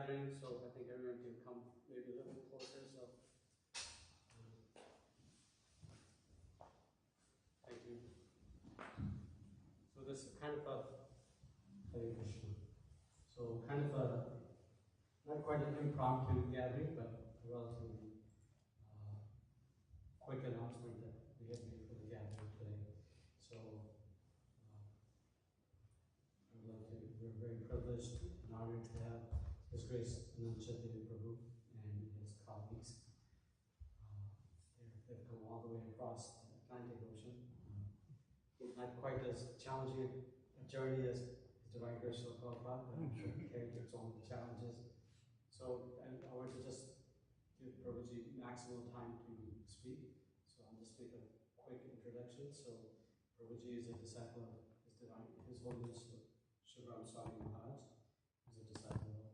gathering, so I think everyone can come maybe a little closer. So, thank you. So this is kind of a Hare Krishna. So kind of a not quite an impromptu gathering, but a relatively quick announcement that we have made for the gathering today. So we're very privileged and honored to have His Grace Ananda Chaitanya Prabhu and his colleagues. They've come all the way across the Atlantic Ocean. Not quite as challenging a journey as Divine Grace of Prabhupada, but I'm sure it carried its own challenges. So I want to just give Prabhuji maximum time to speak. So I'll just make a quick introduction. So Prabhuji is a disciple of His Holiness Shivram Swami Maharaj, who's a disciple of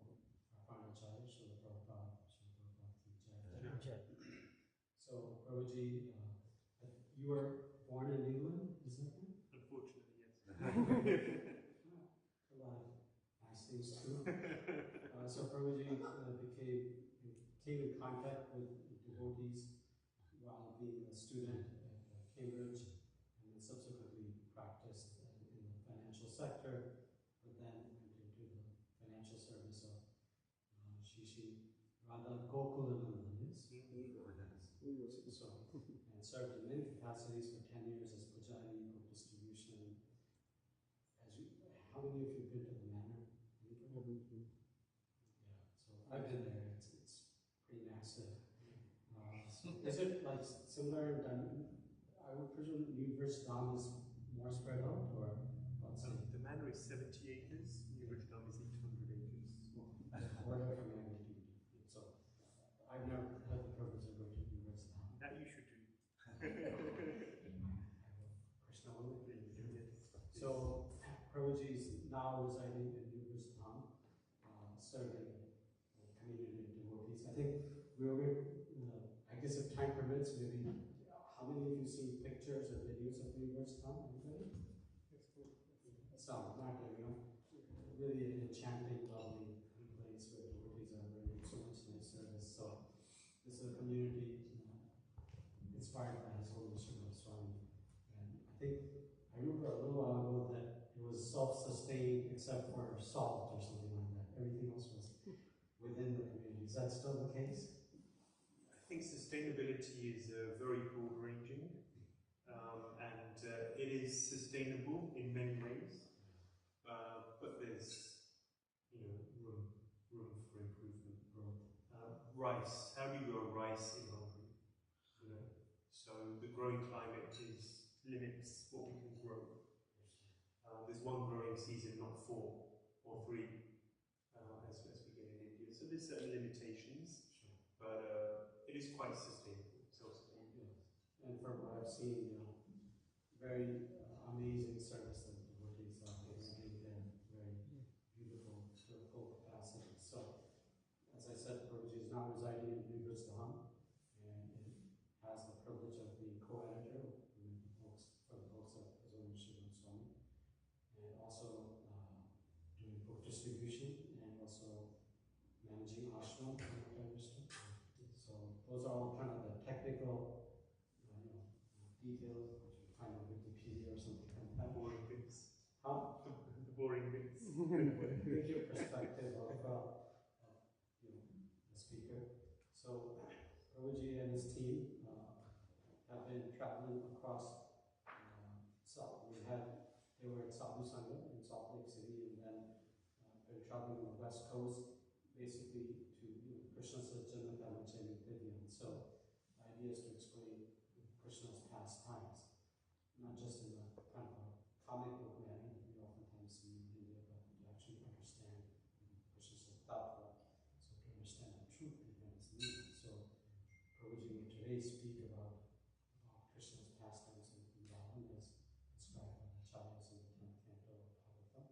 Pranacharya, Srila Prabhupada, Srila Prabhupada. So Prabhuji, you were born in England, is that right? Unfortunately, yes. A lot of nice things too. So Prabhuji came in contact with devotees while being a student at Cambridge, and then subsequently practiced in the financial sector, but then went into the financial service of Shishi Radha Gokulananda, yes? So, and served in many capacities for 10 years as Pujari, book distribution. How many of you have been to the manor? Yeah, so I've been there. It's pretty massive. Is it like similar? I would presume New Vrindavana is more spread out, or what's the manor is 70 acres. New Vrindavana is 800 acres. Order of magnitude. So I've never had the privilege of going to New Vrindavana. That you should do. Krishna will. So Prabhuji is now residing in New Vrindavana, serving community devotees. I think we were, I guess if time permits, maybe, how many of you see pictures or videos of New Vrindavana? Anybody? Some, not everyone. Really an enchanting, lovely place where devotees are really so much nice service. So this is a community inspired by His Holiness Srimad Swami. And I remember a little while ago that it was self-sustaining except for salt or something like that. Everything else was within the community. Is that still the case? I think sustainability is very broad-ranging, and it is sustainable in many ways, but there's room for improvement. Rice. How do you grow rice in Hungary? So the growing climate limits what we can grow. There's one growing season, not 4 or 3, as we get in India. So there's certain limitations, but it is quite sustainable, self-sustainable. And from what I've seen, very amazing service that the devotees are giving there, very beautiful to the full capacity. So, as I said, Prabhuji is now residing in New Vrindavana, and has the privilege of being co-editor for the books of His Holiness Srimad Swami, and also doing book distribution, and also managing ashram, from what I understand. So those are all kind of the technical, details which you find on Wikipedia or something like that. Boring bits. Huh? The boring bits. Give your perspective of the speaker. So Prabhuji and his team have been traveling across they were at Sadhu Sangha in Salt Lake City, and then been traveling on the West Coast, basically to Krishna's Janma Vidyan. So the idea is to explain Krishna's pastimes, not just in a kind of a comic book manner that we oftentimes see in India, but to actually understand Krishna's tattva, so to understand the truth behind his meaning. So Prabhuji will today speak about Krishna's pastimes in Vrindavana as described by the Acharyas in the 10th canto of Bhagavatam.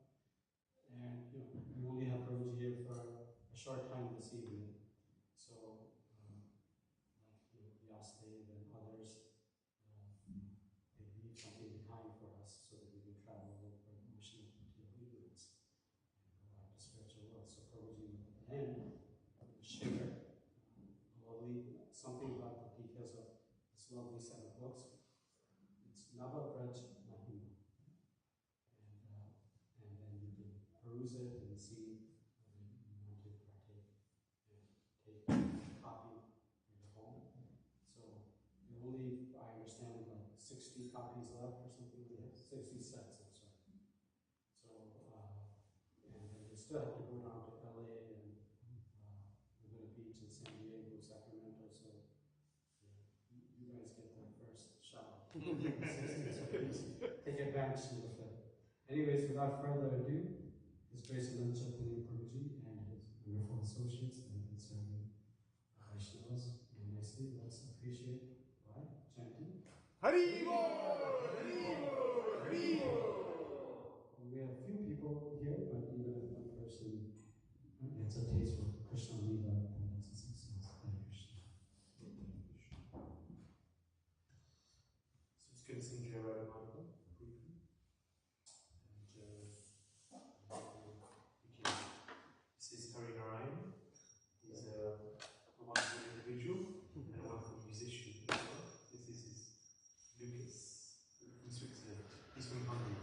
And we only have Prabhuji here for a short time this evening. So Vyasadeva and others, they leave something behind for us so that we can travel over the ocean of material ignorance and go out to spiritual world. So Prabhuji will then share something about the details of this lovely set of books. It's Navavraj Mahima. And then you can peruse it and see whether you want to partake and take a copy for your home. So you only, I understand, like 60 copies left or something like that. 60 sets, I'm sorry. So, and then you still have to go down to LA and Laguna Beach and San Diego, Sacramento. So you guys get the first shot. Take advantage of it. Anyways, without further ado, His Grace Ananda Chaitanya Prabhuji and his wonderful associates that have been serving Vaishnavas and nicely. Let's appreciate by chanting. Hari Bo! Hari Bo! Hari Bo! We have a few people here, but even if one person gets a taste for Krishna Lila, then that's a success. Hare Krishna. So it's going to sing Jai Radha briefly. This is Hari Narayan. He's a wonderful individual and a wonderful musician as well. This is Lucas from Switzerland. He's from Hungary.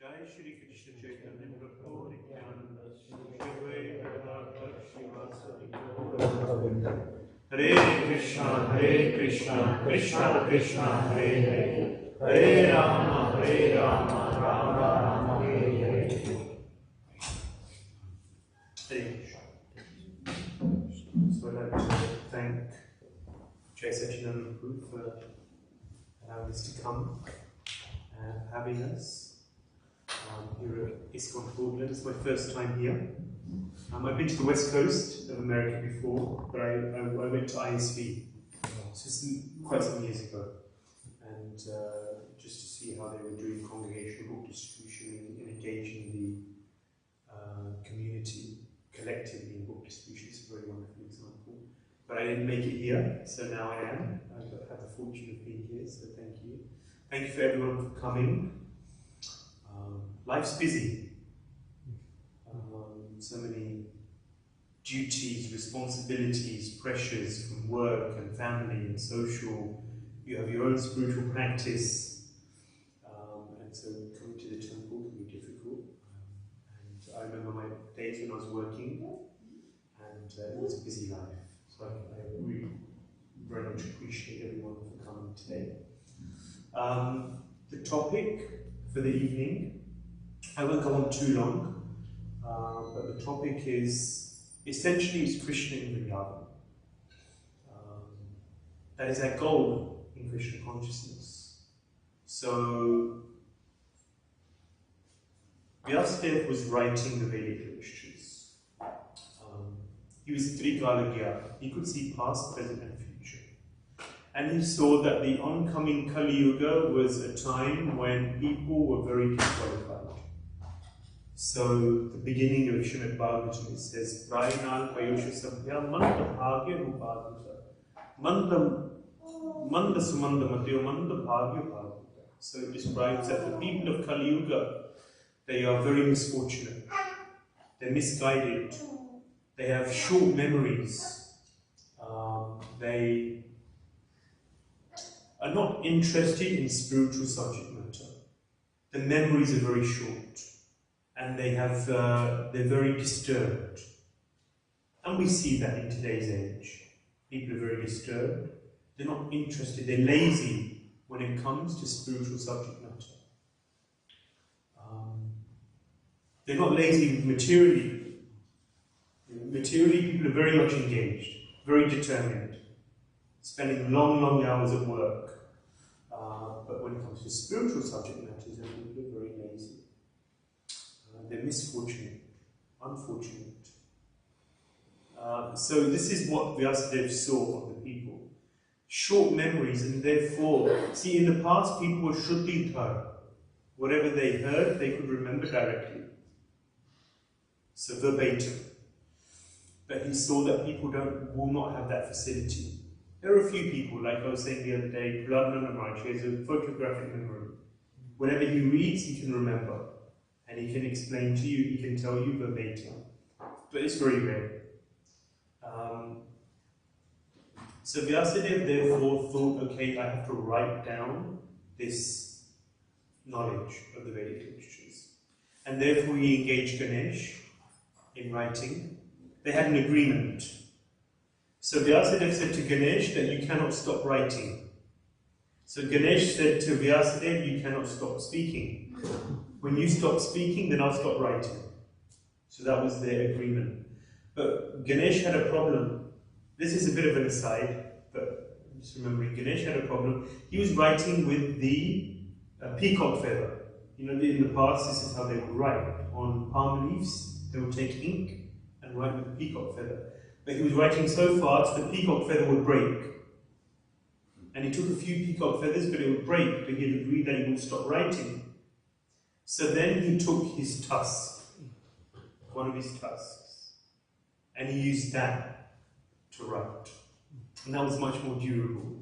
Jai Shri Krishna Chaitanya Prabhu Nityananda Shri Advaita Gadadhar Srivasadi Gaura Hare Krishna, Krishna Krishna, Hare Hare, Hare Rama, Rama Rama, Hare Hare. Hare Krishna. So I'd like to thank Jai Sachinanda Group for allowing us to come and having us here at ISKCON Portland. It's my first time here. I've been to the west coast of America before, but I went to ISV quite some years ago, and just to see how they were doing congregational book distribution and engaging the community collectively in book distribution. It's a very wonderful example. But I didn't make it here, so now I am. I've had the fortune of being here, so thank you. Thank you for everyone for coming. Life's busy. So many duties, responsibilities, pressures from work and family and social. You have your own spiritual practice, and so coming to the temple can be difficult. And I remember my days when I was working, and it was a busy life. So I really very much appreciate everyone for coming today. The topic for the evening, I won't go on too long. But the topic is essentially Krishna in Vrindavana. That is our goal in Krishna consciousness. So Vyasadeva was writing the Vedic literatures. He was Trikalagya. He could see past, present and future. And he saw that the oncoming Kali Yuga was a time when people were very disqualified. So, the beginning of Srimad Bhagavatam, it says, Prainal Payosha Sabhya Manda Bhagya Rupavita. Manda Sumanda Matyo Manda Bhagya Bhagavita. So it describes that the people of Kali Yuga, they are very misfortunate. They're misguided. They have short memories. They are not interested in spiritual subject matter. The memories are very short. And they're very disturbed. And we see that in today's age. People are very disturbed. They're not interested. They're lazy when it comes to spiritual subject matter. They're not lazy materially. Materially, people are very much engaged, very determined, spending long hours at work. But when it comes to spiritual subject matters, then people are very lazy. They're misfortunate, unfortunate. So this is what Vyasadeva saw of the people. Short memories, and therefore, see, in the past people were Shruddhidhar. Whatever they heard, they could remember directly. So verbatim. But he saw that people will not have that facility. There are a few people, like I was saying the other day, Prahlad Maharaj, he has a photographic memory. Whatever he reads, he can remember. And he can explain to you, he can tell you verbatim. But it's very rare. So Vyasadeva therefore thought, okay, I have to write down this knowledge of the Vedic literatures. And therefore he engaged Ganesh in writing. They had an agreement. So Vyasadeva said to Ganesh that you cannot stop writing. So Ganesh said to Vyasadeva, you cannot stop speaking. When you stop speaking, then I'll stop writing. So that was their agreement. But Ganesh had a problem. This is a bit of an aside, but just remembering, Ganesh had a problem. He was writing with the peacock feather. You know, in the past, this is how they would write. On palm leaves, they would take ink and write with the peacock feather. But he was writing so fast, the peacock feather would break. And he took a few peacock feathers, but it would break, but he had agreed that he would stop writing. So then he took his tusk, one of his tusks, and he used that to write. And that was much more durable.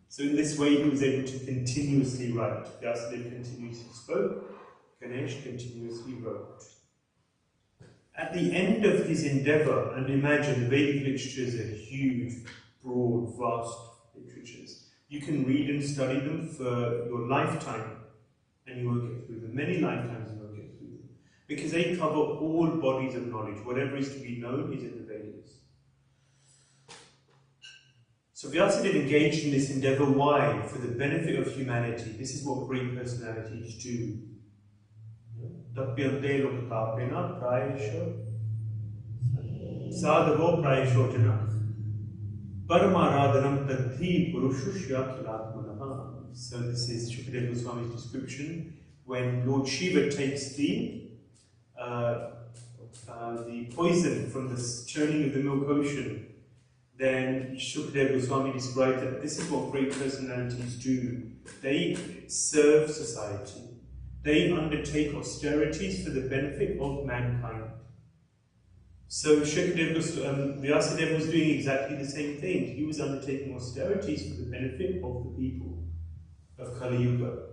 So in this way he was able to continuously write. Vyasadeva continuously spoke, Ganesh continuously wrote. At the end of his endeavour, and imagine the Vedic literatures are huge, broad, vast literatures. You can read and study them for your lifetime, and you won't get through them. Many lifetimes you won't get through them. Because they cover all bodies of knowledge. Whatever is to be known is in the Vedas. So Vyasadeva engaged in this endeavor. Why? For the benefit of humanity. This is what great personalities do. Tapyante lokatapena prayesha sadhavo prayesho jana paramaradhanam tadhi purushushya kilatmanaha. So this is Shukadeva Goswami's description when Lord Shiva takes the poison from the churning of the milk ocean. Then Shukadeva Goswami described that this is what great personalities do. They serve society. They undertake austerities for the benefit of mankind. So Vyasadeva was doing exactly the same thing. He was undertaking austerities for the benefit of the people of Kali Yuga.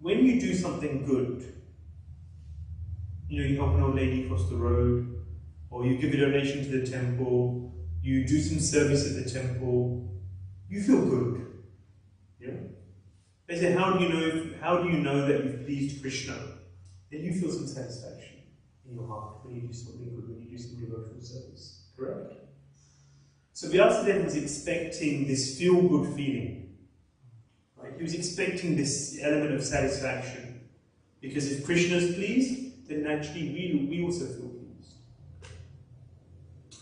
When you do something good, you help an old lady cross the road, or you give a donation to the temple, you do some service at the temple, you feel good. Yeah? They say, how do you know that you've pleased Krishna? Then you feel some satisfaction in your heart when you do something good, when you do some devotional service. Correct? So Vyasadeva was expecting this feel-good feeling. Right? He was expecting this element of satisfaction. Because if Krishna is pleased, then naturally we also feel pleased.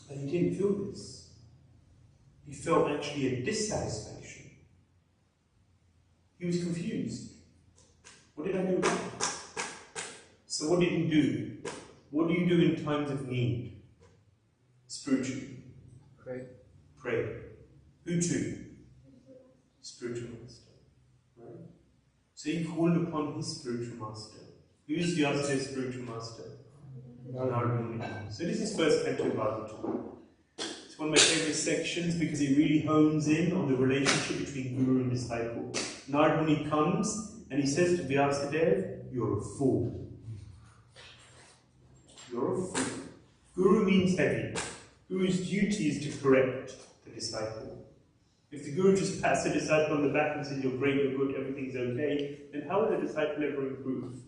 But he didn't feel this. He felt actually a dissatisfaction. He was confused. What did I do wrong? So what did he do? What do you do in times of need? Spiritually. Pray. Pray. Who to? Spiritual master. Right? So he called upon his spiritual master. Who is Vyasadeva's spiritual master? Narada Muni. So this is first canto Bhagavatam. It's one of my favorite sections because it really hones in on the relationship between guru and disciple. Narada Muni comes and he says to Vyasadeva, "You're a fool. You're a fool." Guru means heavy. Guru's duty is to correct the disciple. If the guru just pats the disciple on the back and says, "You're great, you're good, everything's okay," then how will the disciple ever improve?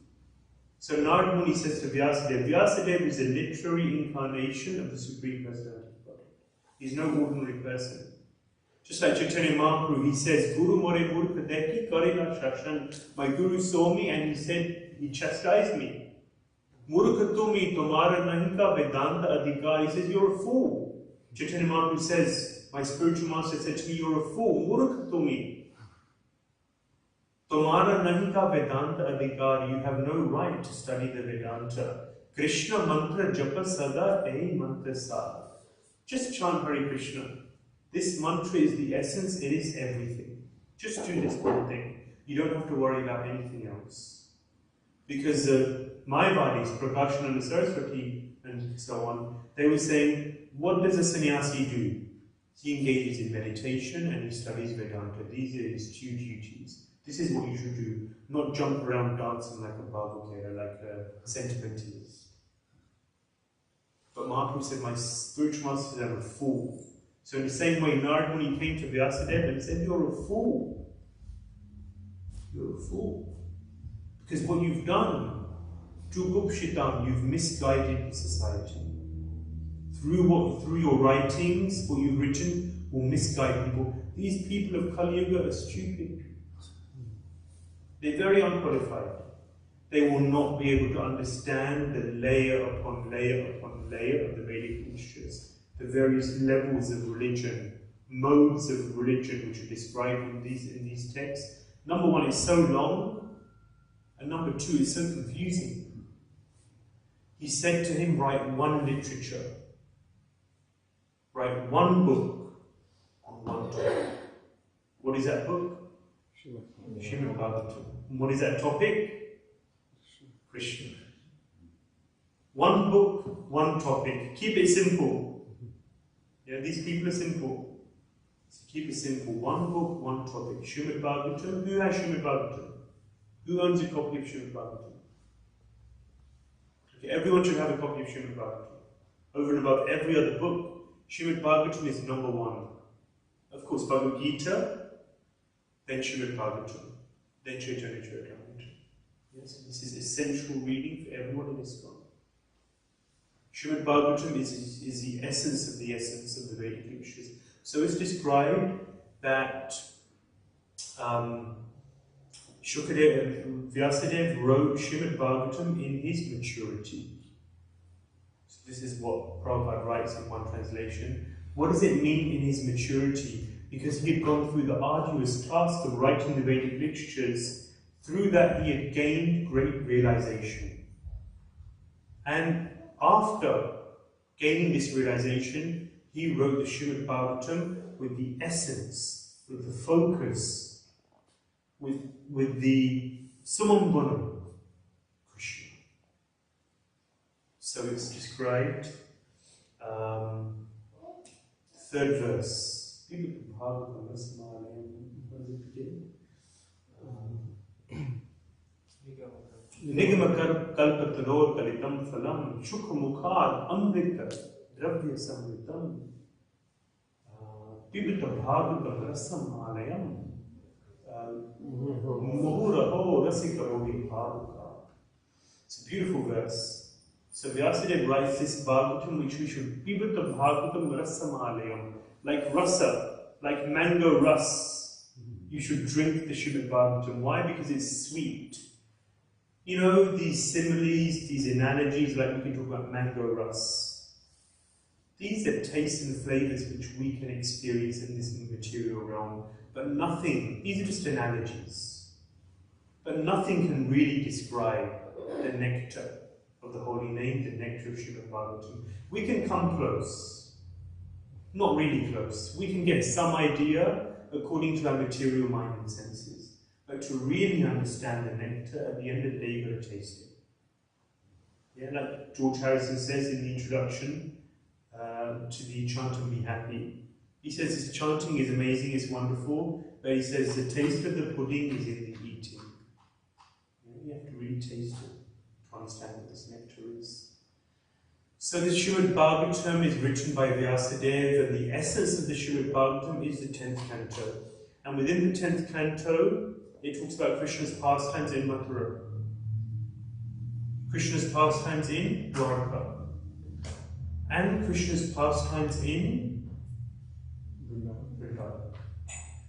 So Narada Muni says to Vyasadeva, Vyasadeva is a literary incarnation of the Supreme Personality of God. He's no ordinary person. Just like Chaitanya Mahaprabhu, he says, "Guru more murkha dekhi karena shashan." My guru saw me and he said, he chastised me. Murkha tumi tomara nahi ka vedanta adhikar. He says, "You're a fool." Chaitanya Mahaprabhu says, my spiritual master said to me, "You're a fool. Murkha tumi. Tomara nahi ka Vedanta adhikar." You have no right to study the Vedanta. Krishna mantra japa sada ei mantra sa. Just chant Hare Krishna. This mantra is the essence, it is everything. Just do this one thing. You don't have to worry about anything else. Because Mayavadis, Prakashananda Saraswati, and so on, they were saying, what does a sannyasi do? He engages in meditation and he studies Vedanta. These are his two duties. This is what you should do, not jump around dancing like a bhavukara, like a sentimentalist. But Mahaprabhu said, my spiritual master said, I'm a fool. So in the same way, Narada Muni came to Vyasadeva and said, "You're a fool. You're a fool. Because what you've done, Jugupshitam, you've misguided society. Through your writings, what you've written will misguide people. These people of Kali Yuga are stupid. They're very unqualified. They will not be able to understand the layer upon layer upon layer of the Vedic literatures, the various levels of religion, modes of religion which are described in these texts. Number one, it's so long, and number two, it's so confusing. He said to him, write one literature, write one book on one topic. What is that book? Srimad Bhagavatam. What is that topic? Krishna. One book, one topic. Keep it simple. Yeah, these people are simple. So keep it simple. One book, one topic. Srimad Bhagavatam. Who has Srimad Bhagavatam? Who owns a copy of Srimad Bhagavatam? Okay, everyone should have a copy of Srimad Bhagavatam. Over and above every other book, Srimad Bhagavatam is number one. Of course, Bhagavad Gita, then Srimad Bhagavatam, then Chaitanya Charitamrita. Yes, this is essential reading for everyone in ISKCON. Srimad Bhagavatam is the essence of the Vedic literatures. So it's described that Vyasadeva wrote Srimad Bhagavatam in his maturity. So this is what Prabhupada writes in one translation. What does it mean in his maturity? Because he had gone through the arduous task of writing the Vedic literatures. Through that he had gained great realization. And after gaining this realization, he wrote the Srimad Bhagavatam with the essence, with the focus, with the summum bonum, Krishna. So it's described, third verse. Nigama kalpatanor kalitam phalam shukhamukhad amrita dravya samritam pibita bhagavatam rasam alayam muhuraho rasika bodhi bhavuka. It's a beautiful verse. So Vyasadeva writes this Bhagavatam which we should pibita bhagavatam rasam alayam, like rasa, like mango rus. You should drink the Srimad Bhagavatam. Why? Because it's sweet. You know, these similes, these analogies, like we can talk about mango rus. These are tastes and flavors which we can experience in this material realm, but nothing, these are just analogies. But nothing can really describe the nectar of the holy name, the nectar of Srimad Bhagavatam. We can come close, not really close. We can get some idea according to our material mind and senses. But to really understand the nectar, at the end of the day, you've got to taste it. Yeah, like George Harrison says in the introduction to the Chanting Be Happy. He says this chanting is amazing, it's wonderful, but he says the taste of the pudding is in the eating. You have to really taste it to understand what this nectar is. So the Srimad Bhagavatam is written by Vyasadeva, and the essence of the Srimad Bhagavatam is the 10th canto. And within the 10th canto, it talks about Krishna's pastimes in Mathura, Krishna's pastimes in Dwarka, and Krishna's pastimes in Vrindavana.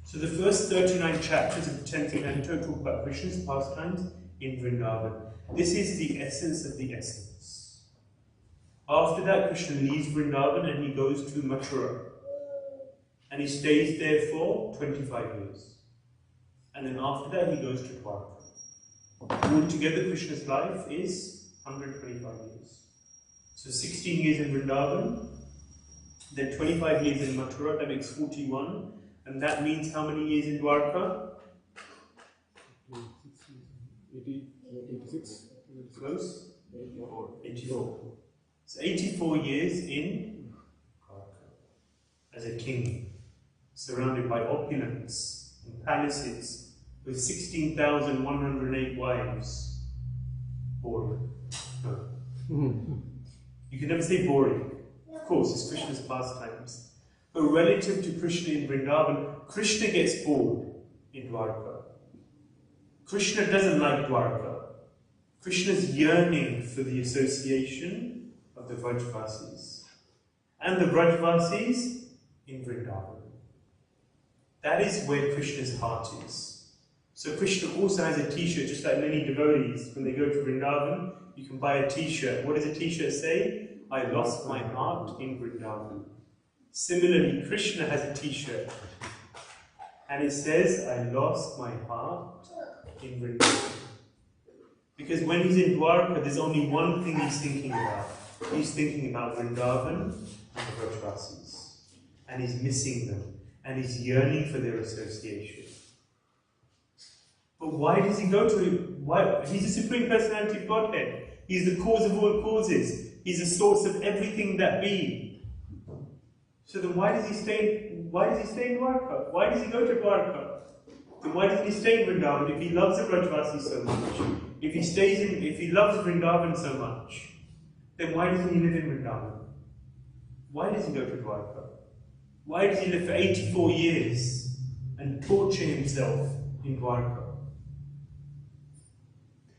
So the first 39 chapters of the 10th canto talk about Krishna's pastimes in Vrindavana. This is the essence of the essence. After that, Krishna leaves Vrindavana and he goes to Mathura. And he stays there for 25 years. And then after that, he goes to Dwarka. Altogether, Krishna's life is 125 years. So 16 years in Vrindavan, then 25 years in Mathura, that makes 41. And that means how many years in Dwarka? 86. Close? 84. So 84 years in Dwarka as a king, surrounded by opulence and palaces, with 16,108 wives. Boring. No. You can never say boring. Of course, it's Krishna's pastimes. But relative to Krishna in Vrindavan, Krishna gets bored in Dwarka. Krishna doesn't like Dwarka. Krishna's yearning for the association of the Vrajvasis. And the Vrajvasis in Vrindavan. That is where Krishna's heart is. So Krishna also has a t-shirt, just like many devotees. When they go to Vrindavan, you can buy a t-shirt. What does a t-shirt say? I lost my heart in Vrindavan. Similarly, Krishna has a t-shirt. And it says, I lost my heart in Vrindavan. Because when he's in Dwarka, there's only one thing he's thinking about. He's thinking about Vrindavan and the Vrajvasis. And he's missing them. And he's yearning for their association. But why does he go to him? Why? He's the Supreme Personality of Godhead. He's the cause of all causes. He's the source of everything that be. So then why does he stay in Dwarka? Why does he go to Dwarka? Then why doesn't he stay in Vrindavan if he loves the Vrajvasis so much? If he loves Vrindavan so much, then why doesn't he live in Vrindavan? Why does he go to Dwarka? Why does he live for 84 years and torture himself in Dwarka?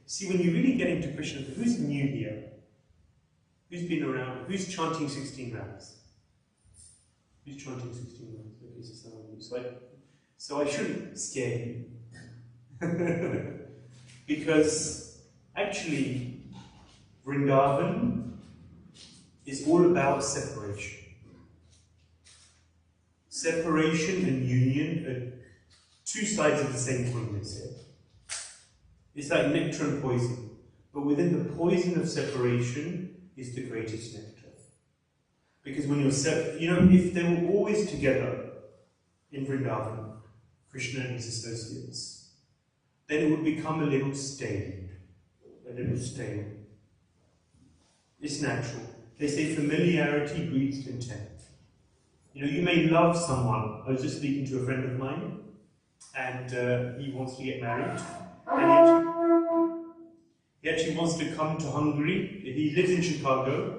See, when you really get into Krishna, who's new here? Who's been around? Who's chanting 16 rounds? He's chanting 16 words. Okay, so I shouldn't scare you. Because actually, Vrindavana is all about separation. Separation and union are two sides of the same coin, they say. It's like nectar and poison. But within the poison of separation is the greatest nectar. Because when you're if they were always together in Vrindavana, Krishna and his associates, then it would become a little stale. It's natural. They say familiarity breeds contempt. You may love someone. I was just speaking to a friend of mine, and he wants to get married, and he actually wants to come to Hungary. He lives in Chicago.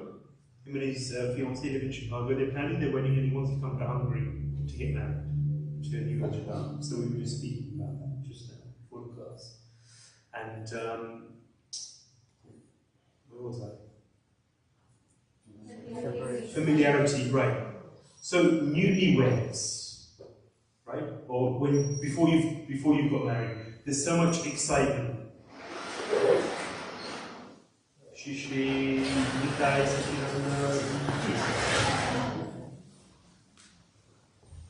Him and his fiancée live in Chicago. They're planning their wedding, and he wants to come to Hungary to get married to a new husband. So we were just speaking about that just now before the class. And where was I? Familiarity, right? So newlyweds, right? Or before you've got married, there's so much excitement.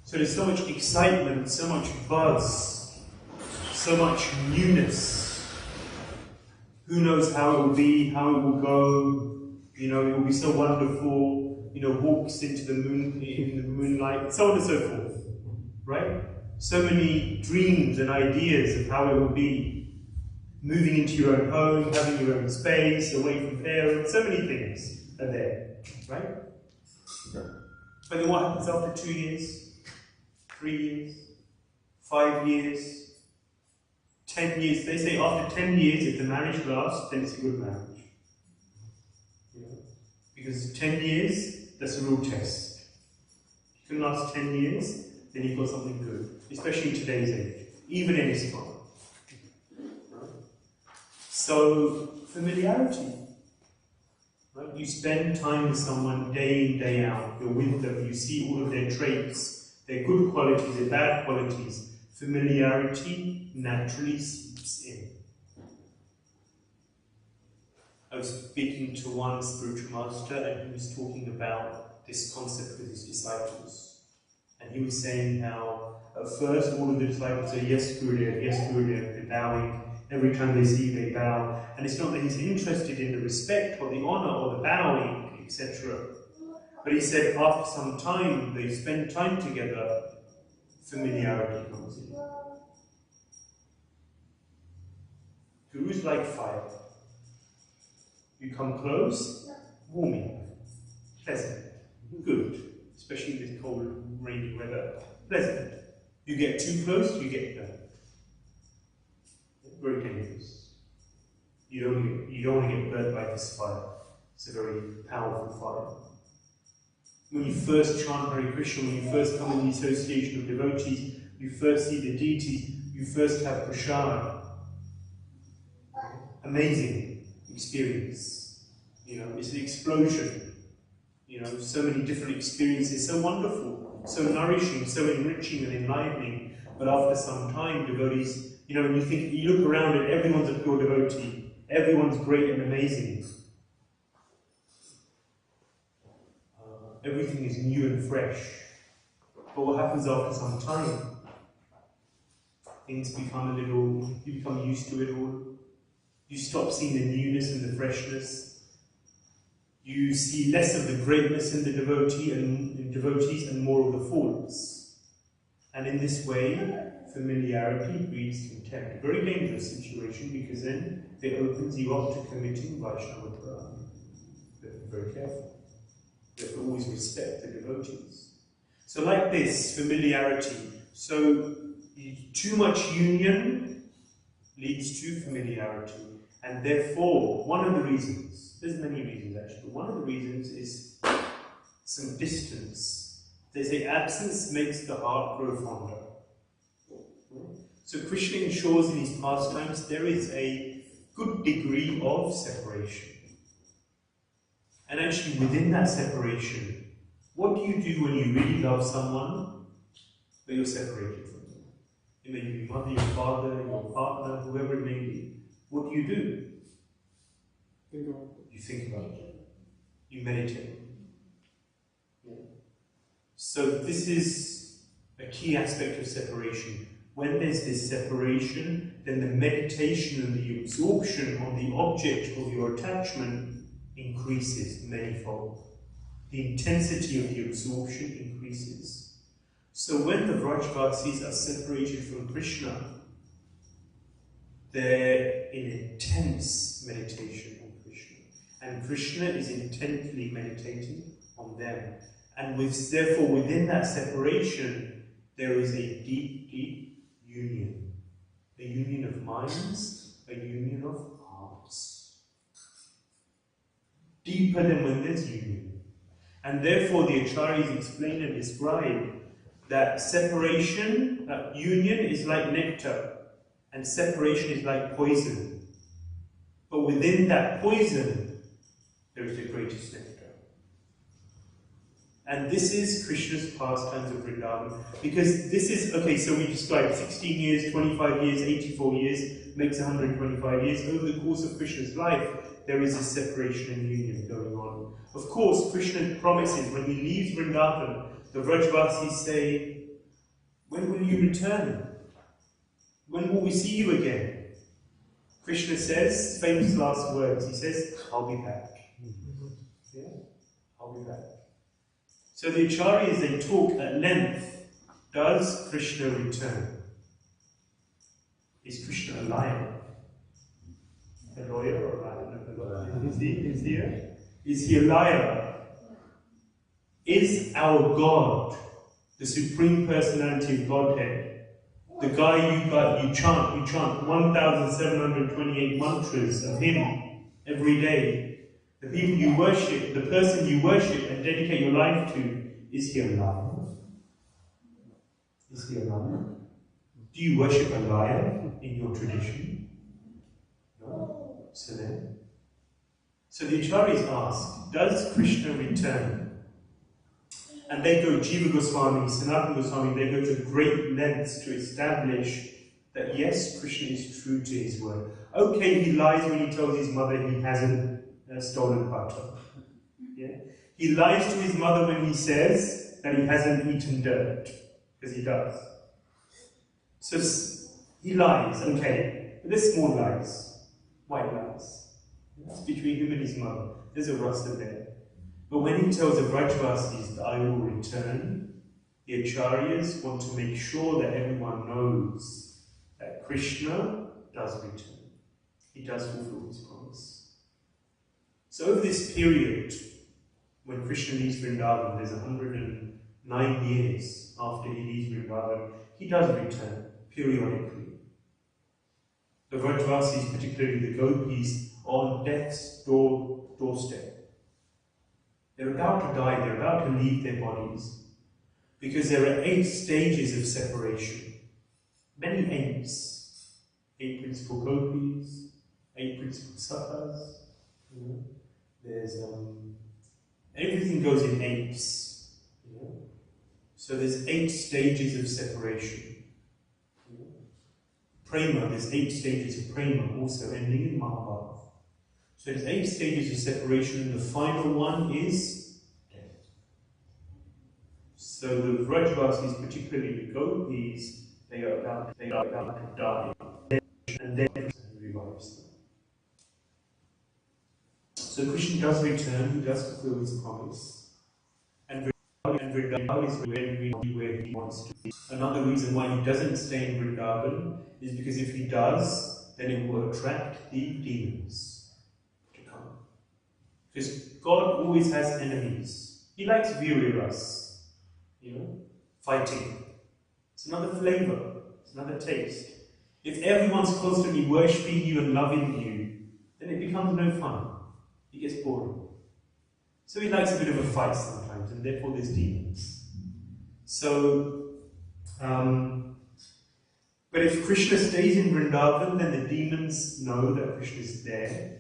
So there's so much excitement, so much buzz, so much newness. Who knows how it will be, how it will go? It will be so wonderful. Walks into the moon in the moonlight, so on and so forth. Right? So many dreams and ideas of how it will be. Moving into your own home, having your own space, away from parents, so many things are there. Right? But then what happens after 2 years? 3 years? 5 years? 10 years? They say after 10 years, if the marriage lasts, then it's a good marriage. Because 10 years, that's a real test. If you can last 10 years, then you've got something good. Especially in today's age. Even in Islam. Right? So, familiarity. Right? You spend time with someone day in, day out. You're with them. You see all of their traits. Their good qualities, their bad qualities. Familiarity naturally seeps in. I was speaking to one spiritual master, and he was talking about this concept with his disciples. And he was saying how at first all of the disciples say, yes, Gurudev, they're bowing. Every time they see you, they bow. And it's not that he's interested in the respect or the honor or the bowing, etc. But he said after some time, they spend time together, familiarity comes in. Guru's like fire. You come close, warming, pleasant, good, especially in this cold, rainy weather, pleasant. You get too close, you get burned. Very dangerous. You don't want to get burnt by this fire. It's a very powerful fire. When you first chant Hare Krishna, when you first come in the association of devotees, you first see the deities, you first have prasad. Amazing experience. It's an explosion. So many different experiences, so wonderful, so nourishing, so enriching and enlivening. But after some time, devotees, when you look around and everyone's a pure devotee, everyone's great and amazing. Everything is new and fresh. But what happens after some time? Things become you become used to it all. You stop seeing the newness and the freshness. You see less of the greatness in the devotees and more of the faults. And in this way, familiarity breeds contempt. A very dangerous situation, because then it opens you up to committing Vaishnava Dharma. You have to be very careful. You have to always respect the devotees. So like this, familiarity. So too much union leads to familiarity. And therefore, one of the reasons, there's many reasons actually, but one of the reasons is some distance. They say absence makes the heart grow fonder. So Krishna ensures in his pastimes there is a good degree of separation. And actually within that separation, What do you do when you really love someone, but you're separated from them? It may be your mother, your father, your partner, whoever it may be. What do? You think about it. You meditate. Yeah. So this is a key aspect of separation. When there's this separation, then the meditation and the absorption on the object of your attachment increases manifold. The intensity of the absorption increases. So when the Vrajvasis are separated from Krishna, they're in intense meditation on Krishna. And Krishna is intently meditating on them. And therefore within that separation, there is a deep, deep union. A union of minds, a union of hearts. Deeper than when there's union. And therefore the Acharyas explain and describe that separation, union is like nectar, and separation is like poison. But within that poison, there is the greatest nectar. And this is Krishna's pastimes of Vrindavana. Because this is, okay, so we described 16 years, 25 years, 84 years, makes 125 years. Over the course of Krishna's life, there is a separation and union going on. Of course, Krishna promises when he leaves Vrindavana, the Vrajvasis say, when will you return? When will we see you again? Krishna says, famous last words, he says, I'll be back. Yeah? I'll be back. So the Acharyas, they talk at length, does Krishna return? Is Krishna a liar? A lawyer or a liar? Is he a liar? Is our God, the Supreme Personality of Godhead, the guy you chant 1,728 mantras of him every day, the people you worship, the person you worship and dedicate your life to, is he a liar? Is he a liar? Do you worship a liar in your tradition? No. So then, so the Acharyas ask, does Krishna return? And they go, Jiva Goswami, Sanatana Goswami, they go to great lengths to establish that yes, Krishna is true to his word. Okay, he lies when he tells his mother he hasn't stolen butter. Yeah? He lies to his mother when he says that he hasn't eaten dirt, because he does. So he lies, okay, but there's small lies, white lies. It's between him and his mother. There's a rasta there. But when he tells the Vrajvasis that I will return, the Acharyas want to make sure that everyone knows that Krishna does return. He does fulfill his promise. So over this period, when Krishna leaves Vrindavan, there's 109 years after he leaves Vrindavan, he does return periodically. The Vrajvasis, particularly the gopis, are on death's doorstep. They're about to die, they're about to leave their bodies, because there are 8 stages of separation. Many 8s. 8 principal gopis, 8 principal sakhas. You know? There's everything goes in 8s. You know? So there's 8 stages of separation. You know? Prema, there's 8 stages of prema, also ending in Mahabharata. So there's 8 stages of separation, and the final one is death. So the Vrajvasis, particularly the gopis, they are about to die, and then revives them. So Krishna does return, he does fulfill his promise, and Vrindavan is where he wants to be. Another reason why he doesn't stay in Vrindavan is because if he does, then it will attract the demons. Because God always has enemies. He likes viriras, you know, fighting. It's another flavor, it's another taste. If everyone's constantly worshipping you and loving you, then it becomes no fun. It gets boring. So he likes a bit of a fight sometimes, and therefore there's demons. So, but if Krishna stays in Vrindavan, then the demons know that Krishna is there.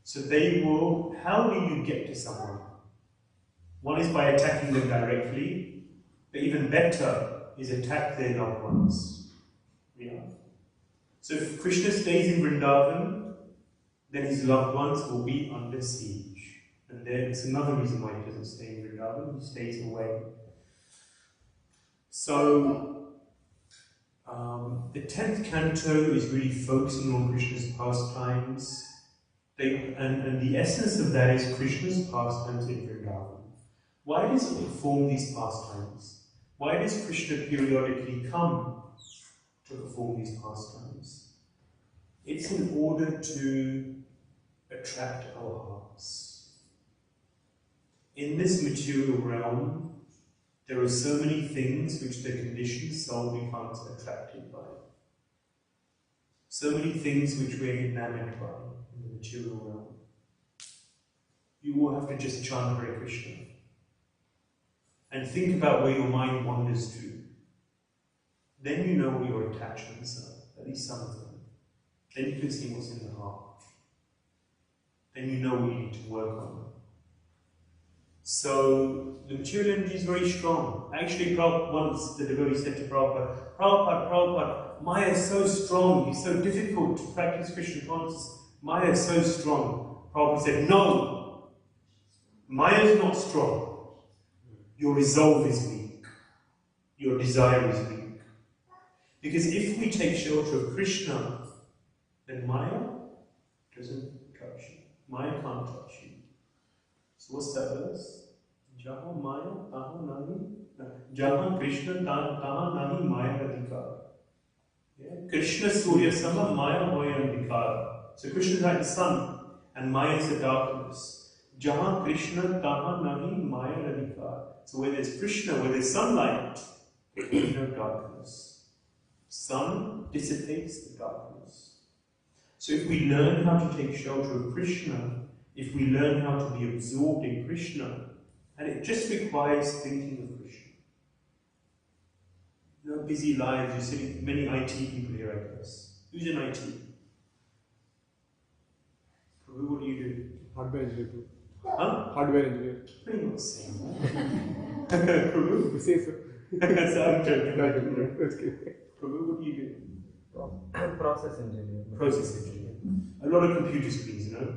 So they will, how do you get to someone? One is by attacking them directly, but even better is attack their loved ones. Yeah. So if Krishna stays in Vrindavan, then his loved ones will be under siege. And there's another reason why he doesn't stay in Vrindavan, he stays away. So, the 10th canto is really focusing on Krishna's pastimes. And the essence of that is Krishna's pastimes in Vrindavan. Why does he perform these pastimes? Why does Krishna periodically come to perform these pastimes? It's in order to attract our hearts. In this material realm, there are so many things which the conditioned soul becomes attracted by. So many things which we're enamored by in the material realm. You will have to just chant Hare Krishna and think about where your mind wanders to. Then you know what your attachments are, at least some of them. Then you can see what's in the heart. Then you know what you need to work on. So, the material energy is very strong. Actually, once the devotee said to Prabhupada, Prabhupada, Maya is so strong, it's so difficult to practice Krishna consciousness. Maya is so strong. Prabhupada said, no, Maya is not strong. Your resolve is weak. Your desire is weak. Because if we take shelter of Krishna, then Maya doesn't touch you. Maya can't touch you. So what's that verse? Jahan Maya, Tahan Nahi. Jahan Krishna, Tahan Nahi Maya Adhikar. Krishna Surya Sama, Maya Hoya Adhikar. So Krishna is like the sun, and Maya is the darkness. Jahan Krishna, Tahan Nahi Maya Adhikar. So where there's Krishna, where there's sunlight, there's no darkness. Sun dissipates the darkness. So if we learn how to take shelter of Krishna, if we learn how to be absorbed in Krishna, and it just requires thinking of Krishna. You know, busy lives, you're sitting, many IT people here, I guess. Who's in IT? Prabhu, what do you do? Hardware engineer. Huh? Hardware engineer. Pretty much same. Prabhu? You say so. So I'm joking. That's good. Prabhu, what do you do? Process engineer. Process engineer. A lot of computer screens, you know?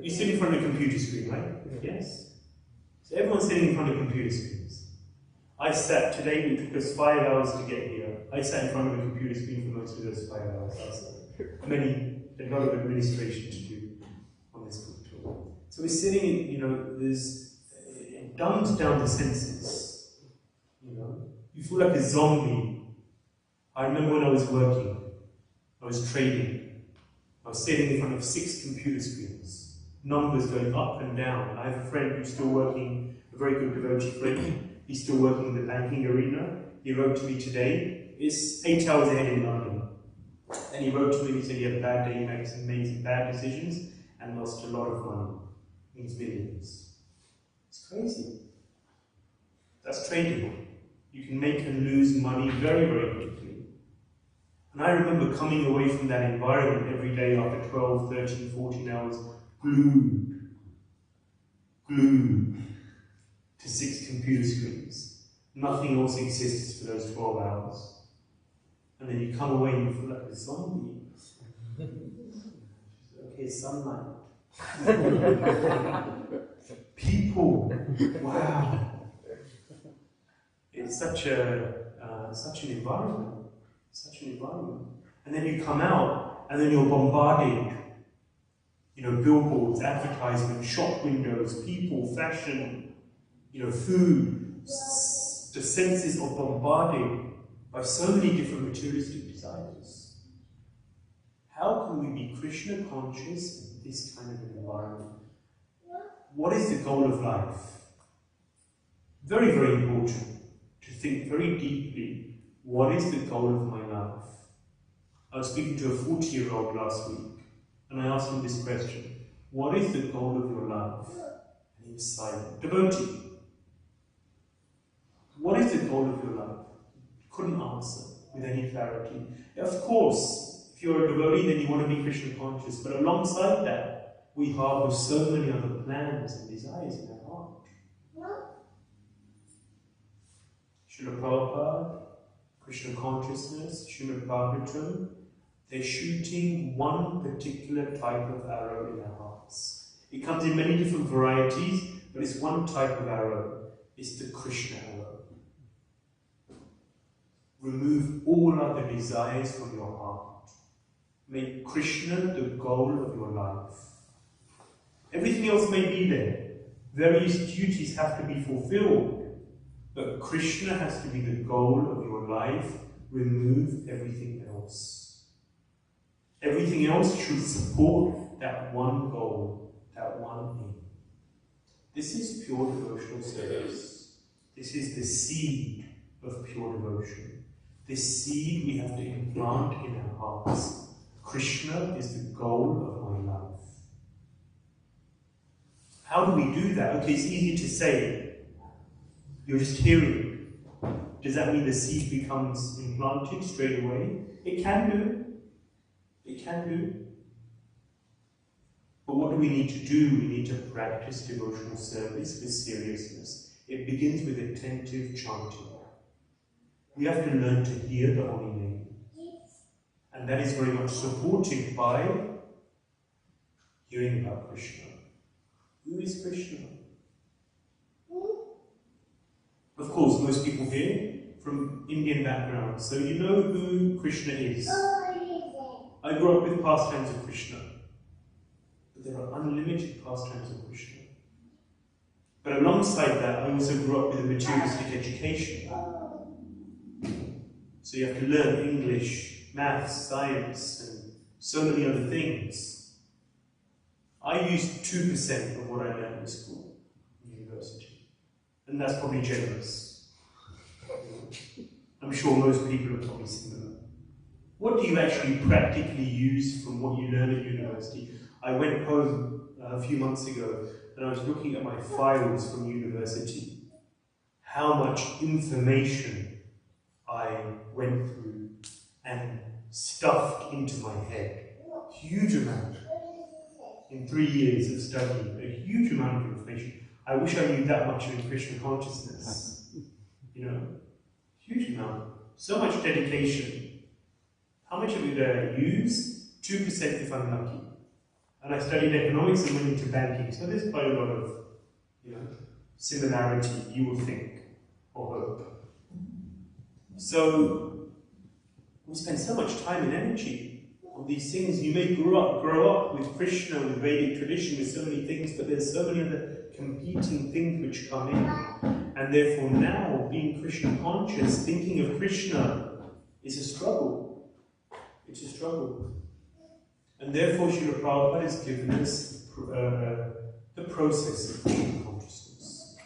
You sit in front of a computer screen, right? Yes. So everyone's sitting in front of computer screens. I sat, today it took us 5 hours to get here. I sat in front of a computer screen for most of those 5 hours. A lot of administration to do on this book tour. So we're sitting, you know, it dumbs down the senses. You know, you feel like a zombie. I remember when I was working, I was trading. I was sitting in front of 6 computer screens, numbers going up and down. I have a friend who's still working, a very good devotee friend. He's still working in the banking arena. He wrote to me today. It's 8 hours ahead in London. And he wrote to me and he said he had a bad day, he made some amazing bad decisions and lost a lot of money. Means millions. It's crazy. That's trading. You can make and lose money very, very quickly. And I remember coming away from that environment every day after 12, 13, 14 hours, glued to 6 computer screens. Nothing else exists for those 12 hours. And then you come away and you feel like a zombie. Okay, sunlight. People. Wow. It's such an environment. Such an environment. And then you come out, and then you're bombarded. You know, billboards, advertisements, shop windows, people, fashion, you know, food. The senses are bombarded by so many different materialistic desires. How can we be Krishna conscious in this kind of an environment? What is the goal of life? Very, very important to think very deeply. What is the goal of my life? I was speaking to a 40-year-old last week, and I asked him this question. What is the goal of your life? And he was silent. Devotee. What is the goal of your life? Couldn't answer with any clarity. Of course, if you're a devotee, then you want to be Krishna conscious, but alongside that, we harbor so many other plans and desires in our heart. Srila Prabhupada, Krishna consciousness, Srimad Bhagavatam, they're shooting one particular type of arrow in our hearts. It comes in many different varieties, but it's one type of arrow. It's the Krishna arrow. Remove all other desires from your heart. Make Krishna the goal of your life. Everything else may be there. Various duties have to be fulfilled. But Krishna has to be the goal of your life. Remove everything else. Everything else should support that one goal, that one aim. This is pure devotional service. This is the seed of pure devotion. This seed we have to implant in our hearts. Krishna is the goal of my life. How do we do that? Okay, it's easy to say. You're just hearing. Does that mean the seed becomes implanted straight away? It can do. It can do. But what do we need to do? We need to practice devotional service with seriousness. It begins with attentive chanting. We have to learn to hear the holy name. And that is very much supported by hearing about Krishna. Who is Krishna? Of course, most people here from Indian backgrounds, so you know who Krishna is. I grew up with Pastimes of Krishna, but there are unlimited pastimes of Krishna. But alongside that, I also grew up with a materialistic education. So you have to learn English, maths, science, and so many other things. I used 2% of what I learned in school, university. And that's probably generous. I'm sure most people are probably similar. What do you actually practically use from what you learn at university? I went home a few months ago and I was looking at my files from university. How much information I went through and stuffed into my head. Huge amount. In 3 years of studying, a huge amount of information. I wish I knew that much in Krishna consciousness. You know, huge amount. So much dedication. How much of it did I use? 2% if I'm lucky. And I studied economics and went into banking. So there's quite a lot of, you know, similarity, you will think, or hope. So we spend so much time and energy on these things. You may grow up with Krishna, with Vedic tradition, with so many things, but there's so many other competing things which come in. And therefore now, being Krishna conscious, thinking of Krishna is a struggle. It's a struggle. And therefore Srila Prabhupada has given us the process of Krishna consciousness,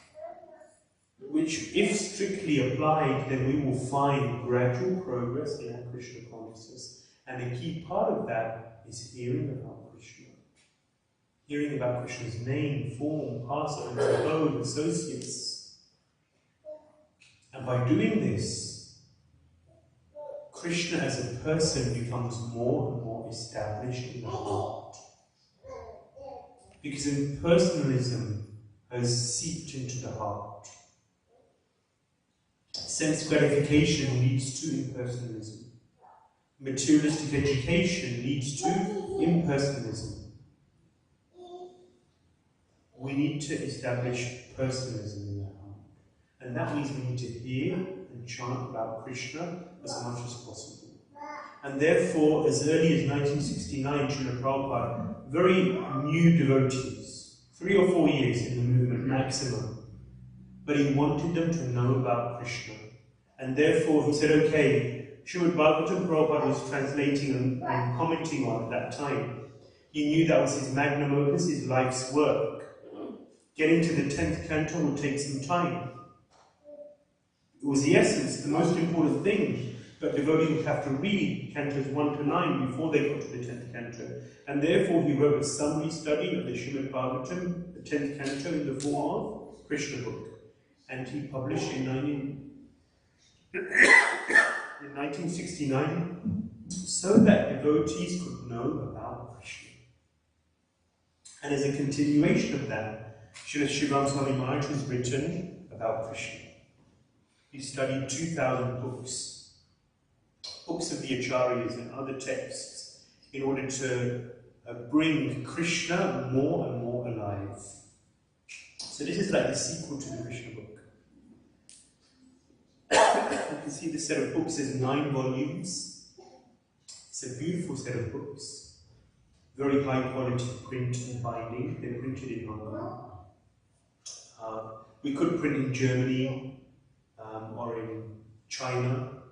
which, if strictly applied, then we will find gradual progress in our Krishna consciousness. And a key part of that is hearing about Krishna. Hearing about Krishna's name, form, pastimes, abode, associates. And by doing this, Krishna as a person becomes more and more established in the heart. Because impersonalism has seeped into the heart. Sense gratification leads to impersonalism. Materialistic education leads to impersonalism. We need to establish personalism in our heart. And that means we need to hear and chant about Krishna as much as possible. And therefore, as early as 1969, Srila Prabhupada, very new devotees, 3 or 4 years in the movement maximum, but he wanted them to know about Krishna. And therefore he said, okay, Srimad Bhagavatam Prabhupada was translating and commenting on at that time. He knew that was his magnum opus, his life's work. Getting to the 10th canto would take some time. It was the essence, the most important thing. But devotees would have to read cantos 1 to 9 before they got to the 10th canto. And therefore he wrote a summary study of the Srimad Bhagavatam, the 10th canto, in the form of Krishna book. And he published in 1969 so that devotees could know about Krishna. And as a continuation of that, Srila Shivam Swami Maharaj has written about Krishna. He studied 2,000 books of the Acharyas and other texts in order to bring Krishna more and more alive. So this is like the sequel to the Krishna book. You can see the set of books is 9 volumes. It's a beautiful set of books. Very high quality print and binding. They're printed in Hong Kong. We could print in Germany or in China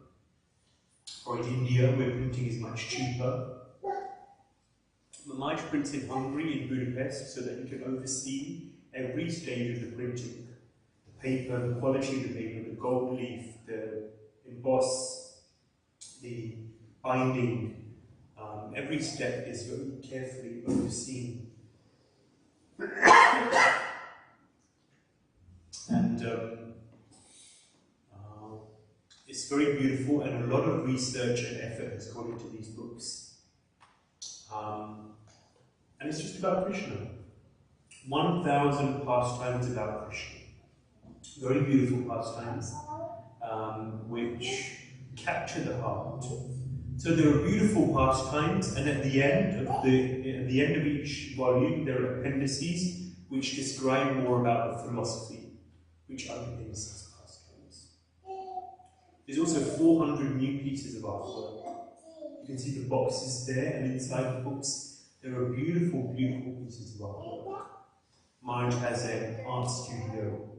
or in India, where printing is much cheaper. Maharaj prints in Hungary, in Budapest, so that you can oversee every stage of the printing. The paper, the quality of the paper, the gold leaf, the emboss, the binding. Every step is very carefully overseen. And it's very beautiful, and a lot of research and effort has gone into these books. And it's just about Krishna. 1,000 pastimes about Krishna. Very beautiful pastimes, which capture the heart. So there are beautiful pastimes, and at the end of each volume, there are appendices which describe more about the philosophy which underpins these pastimes. There's also 400 new pieces of artwork. You can see the boxes there, and inside the books there are beautiful, beautiful pieces of artwork. Maharaj has an art studio,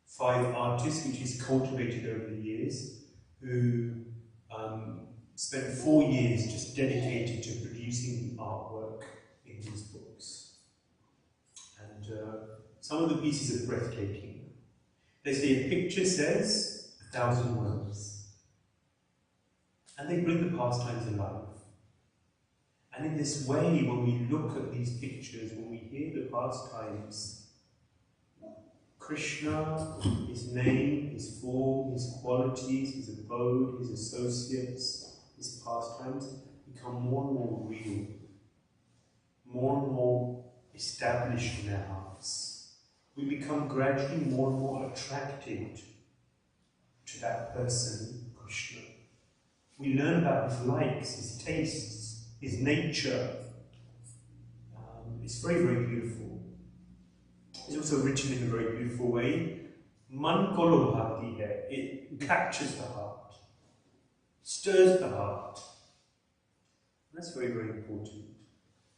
5 artists which he's cultivated over the years, who spent 4 years just dedicated to producing the artwork in these books. And some of the pieces are breathtaking. They say a picture says 1,000 words. And they bring the pastimes alive. And in this way, when we look at these pictures, when we hear the pastimes, Krishna, his name, his form, his qualities, his abode, his associates, his pastimes become more and more real, more and more established in our hearts. We become gradually more and more attracted to that person, Krishna. We learn about his likes, his tastes, his nature. It's very, very beautiful. It's also written in a very beautiful way. Man kolo bhakti hai. It captures the heart, stirs the heart. That's very, very important.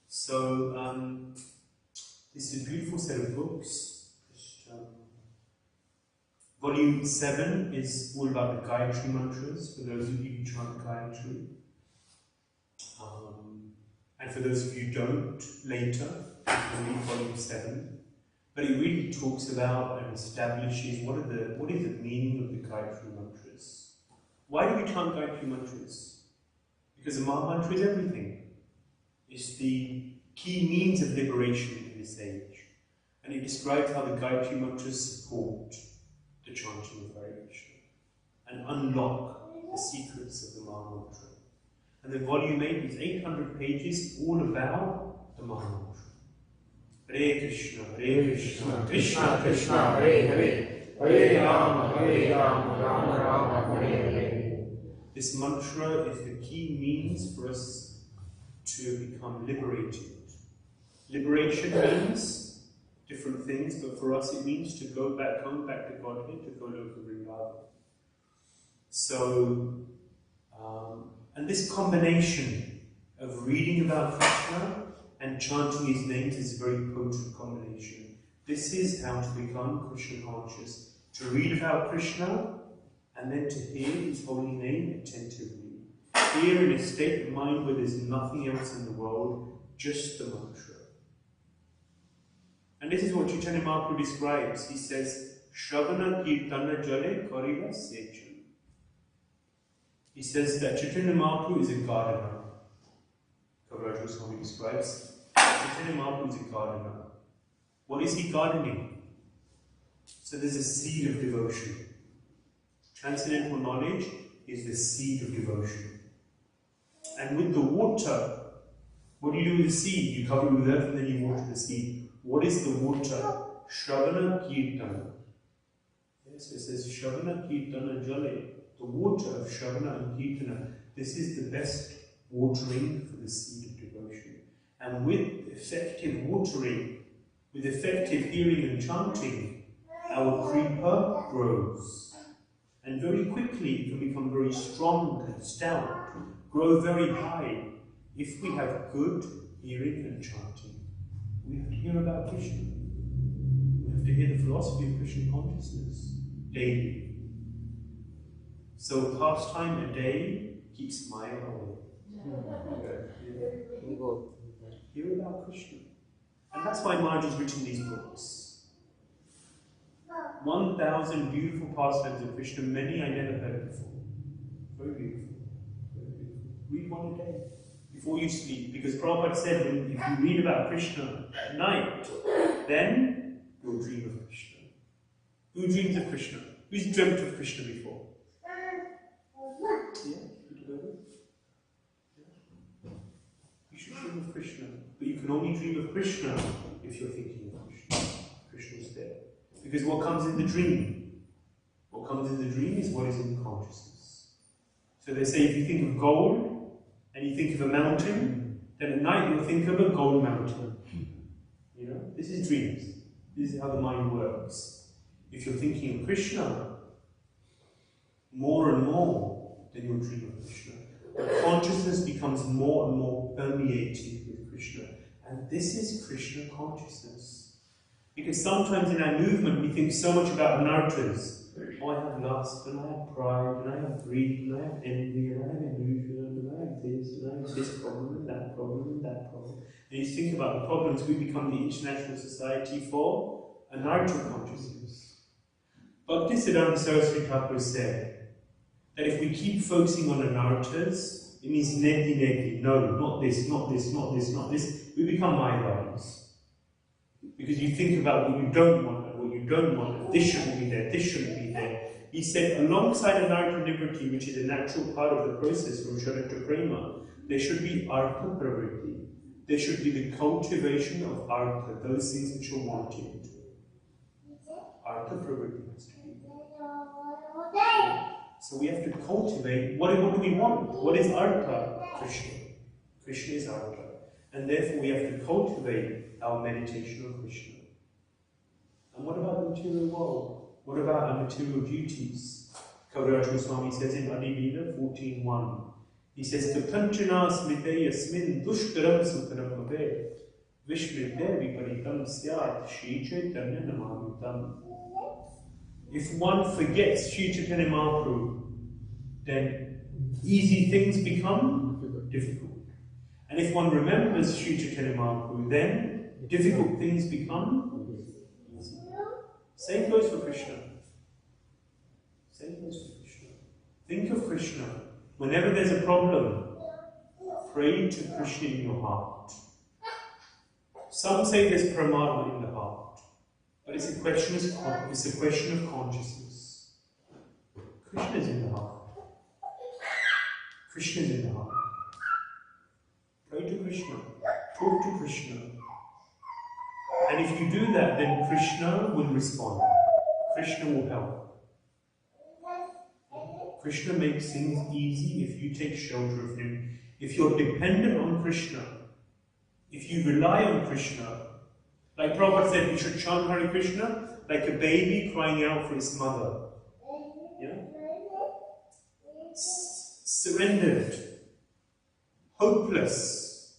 So, this is a beautiful set of books. Volume 7 is all about the Gayatri mantras, for those of you who chant Gayatri. And for those of you who don't, later, you can read volume 7. But it really talks about and establishes what is the meaning of the Gayatri mantras. Why do we chant Gayatri mantras? Because the Maha Mantra is everything. It's the key means of liberation in this age. And it describes how the Gayatri mantras support the chanting of Hare Krishna and unlock the secrets of the Maha Mantra. And then volume 8 is 800 pages all about the Maha Mantra. Hare Krishna, Krishna Krishna, Hare Hare, Hare Rama, Rama Rama, Hare Hare. This mantra is the key means for us to become liberated. Liberation means different things, but for us it means to come back to Godhead, to go to Vrindavana. So, and this combination of reading about Krishna and chanting his names is a very potent combination. This is how to become Krishna conscious. To read about Krishna and then to hear his holy name attentively. Here in a state of mind where there's nothing else in the world, just the mantra. And this is what Chaitanya Mahaprabhu describes. He says, Shravana Kirtana Jale Kariva Sechan. He says that Chaitanya Mahaprabhu is a gardener. Kaviraj Goswami describes Chaitanya Mahaprabhu is a gardener. What is he gardening? So there's a seed of devotion. Transcendental knowledge is the seed of devotion. And with the water, what do you do with the seed? You cover it with earth and then you water the seed. What is the water? Shravana Kirtana. Yes, it says Shravana Kirtana Jale, the water of Shravana and Kirtana. This is the best watering for the seed of devotion. And with effective watering, with effective hearing and chanting, our creeper grows. And very quickly it can become very strong and stout, grow very high, if we have good hearing and chanting. We have to hear about Krishna. We have to hear the philosophy of Krishna consciousness daily. So pastime a day keeps Maya away. Hear about Krishna. And that's why Maharaj has written these books. 1,000 beautiful pastimes of Krishna, many I never heard before. Very beautiful. Very beautiful. Read one a day before you sleep, because Prabhupada said if you read about Krishna at night, then you'll dream of Krishna. Who dreams of Krishna? Who's dreamt of Krishna before? Yeah? You should dream of Krishna. But you can only dream of Krishna if you're thinking of Krishna. Krishna is there. Because what comes in the dream? What comes in the dream is what is in consciousness. So they say if you think of gold and you think of a mountain, then at night you'll think of a gold mountain. You know, this is dreams. This is how the mind works. If you're thinking of Krishna more and more, then you'll dream of Krishna. The consciousness becomes more and more permeated with Krishna. And this is Krishna consciousness. Because sometimes in our movement we think so much about anarthas. Oh, I have lust, and I have pride, and I have greed, and I have envy, and I have illusion, and I have this, and I have this problem, and that problem, and that problem. And you think about the problems, we become the International Society for Anartha Consciousness. Bhaktisiddhanta Saraswati Thakur said that if we keep focusing on anarthas, it means neti, no, not this, not this, not this, not this, we become Mayavadis. Because you think about what you don't want, and what you don't want, and this shouldn't be there, this shouldn't be there. He said, alongside anartha liberty, which is a natural part of the process from Shraddha to Prema, there should be artha pravritti. There should be the cultivation of artha, those things which are wanted. Artha pravritti has to be there. So we have to cultivate, what do we want? What is artha? Krishna. Krishna is artha. And therefore we have to cultivate our meditation on Krishna. And what about the material world? What about our material duties? Kaviraj Goswami says in Adilila 14.1, he says, Kapanchana smite yasmin dushkaram sukharam abe vishmite viparitam syat Shri Chaitanya namamitam. If one forgets Shri Chaitanya Mahaprabhu, then easy things become difficult. And if one remembers Shri Chaitanya Mahaprabhu, then difficult things become easy. Same goes for Krishna. Same goes for Krishna. Think of Krishna. Whenever there's a problem, pray to Krishna in your heart. Some say there's pramada in the heart, but it's a question of consciousness. Krishna is in the heart. Krishna is in the heart. Pray to Krishna. Talk to Krishna. And if you do that, then Krishna will respond. Krishna will help. Krishna makes things easy if you take shelter of him. If you're dependent on Krishna, if you rely on Krishna, like Prabhupada said, we should chant Hare Krishna like a baby crying out for its mother. Yeah? Surrendered. Hopeless.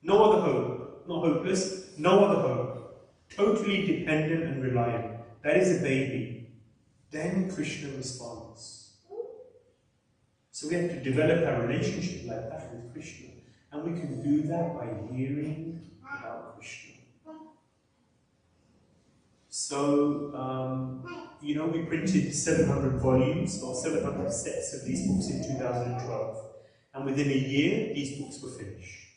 No other hope. Not hopeless, no other hope. Totally dependent and reliant. That is a baby. Then Krishna responds. So we have to develop our relationship like that with Krishna. And we can do that by hearing about Krishna. So, we printed 700 volumes or 700 sets of these books in 2012. And within a year, these books were finished.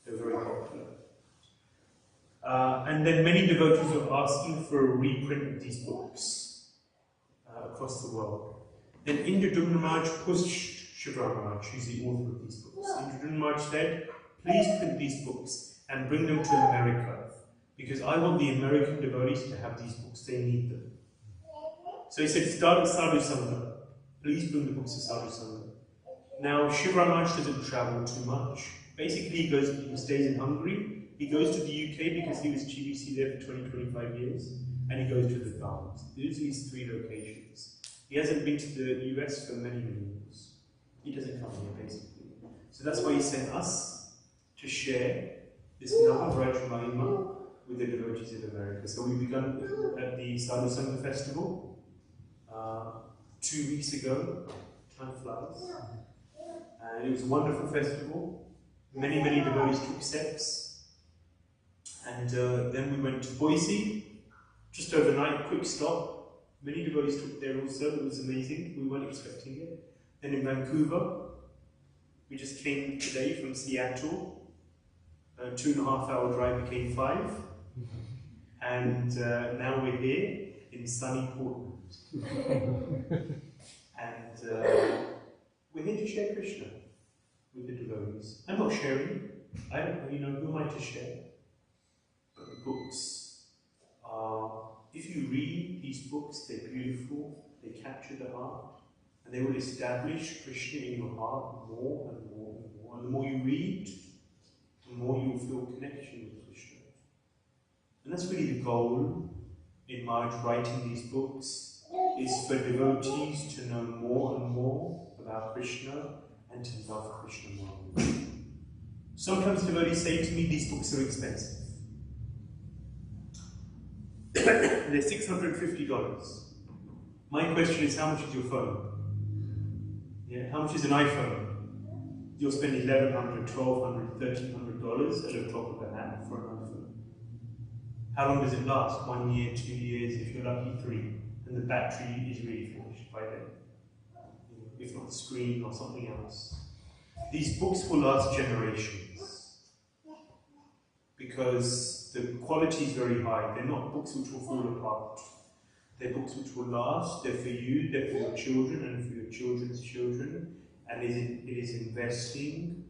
They were very popular. And then many devotees were asking for a reprint of these books across the world. Then Indradumna Maharaj pushed Shivaram Maharaj, who's the author of these books. Indradumna Maharaj said, please print these books and bring them to America. because I want the American devotees to have these books, they need them. So he said, start at Sadhu Sangha. Please bring the books to Sadhu Sangha. Now, Shiv Ramanuj doesn't travel too much. Basically, he stays in Hungary. He goes to the UK because he was GBC there for 20-25 years. And he goes to the Gardens. These are his 3 locations. He hasn't been to the US for many, many years. He doesn't come here, basically. So that's why he sent us to share this Navavraj Mahima with the devotees of America. So we began at the Sadhu Sangha Festival 2 weeks ago. Time flies. And it was a wonderful festival. Many, many devotees took steps. And then we went to Boise, just overnight, quick stop. Many devotees took there also. It was amazing. We weren't expecting it. Then in Vancouver, we just came today from Seattle. A 2.5-hour drive became 5. And now we're here in sunny Portland. And we're here to share Krishna with the devotees. I'm not sharing. I don't know, who am I to share? But the books are, if you read these books, they're beautiful, they capture the heart, and they will establish Krishna in your heart more and more and more. And the more you read, the more you will feel connection with Krishna. And that's really the goal in Maharaj writing these books, is for devotees to know more and more about Krishna and to love Krishna more. Sometimes devotees say to me, these books are expensive. They're $650. My question is, how much is your phone? Yeah, how much is an iPhone? You'll spend $1,100, $1,200, $1,300 at the top of a hat for an iPhone. How long does it last? 1 year, 2 years, if you're lucky, 3. And the battery is really finished by then. If not the screen or something else. These books will last generations. Because the quality is very high. They're not books which will fall apart. They're books which will last. They're for you, they're for your children, and for your children's children. And it is investing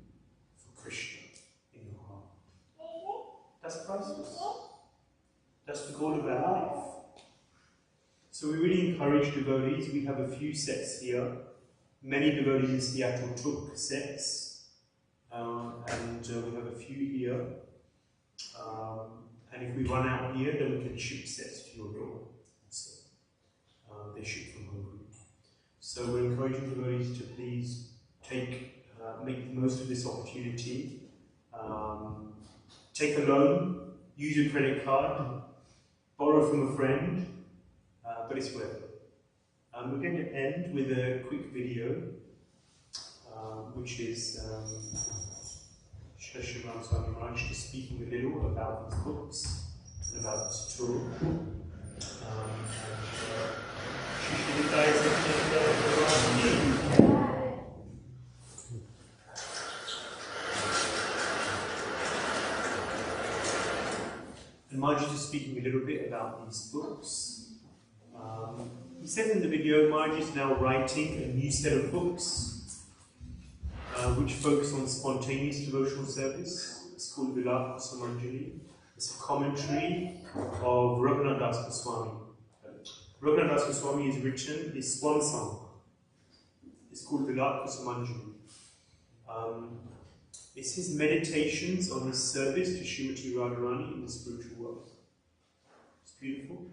for Krishna in your heart. That's priceless. That's the goal of our life. So we really encourage devotees. We have a few sets here. Many devotees in Seattle took sets. And we have a few here. And if we run out here, then we can ship sets to your door. So, they ship from Hungary. So we're encouraging devotees to please make the most of this opportunity. Take a loan, use a credit card, borrow from a friend, but it's worth it. We're going to end with a quick video, which is Shri Swami Maharaj just speaking a little about his books and about his tour. And Maharaj is just speaking a little bit about these books. He said in the video, Maharaj is now writing a new set of books which focus on spontaneous devotional service. It's called Vilapa Samanjali. It's a commentary of Raghunath Das Goswami. Raghunath Das Goswami has written his swan song. It's called Vilapa Samanjali. It's his meditations on his service to Srimati Radharani in the spiritual world. It's beautiful.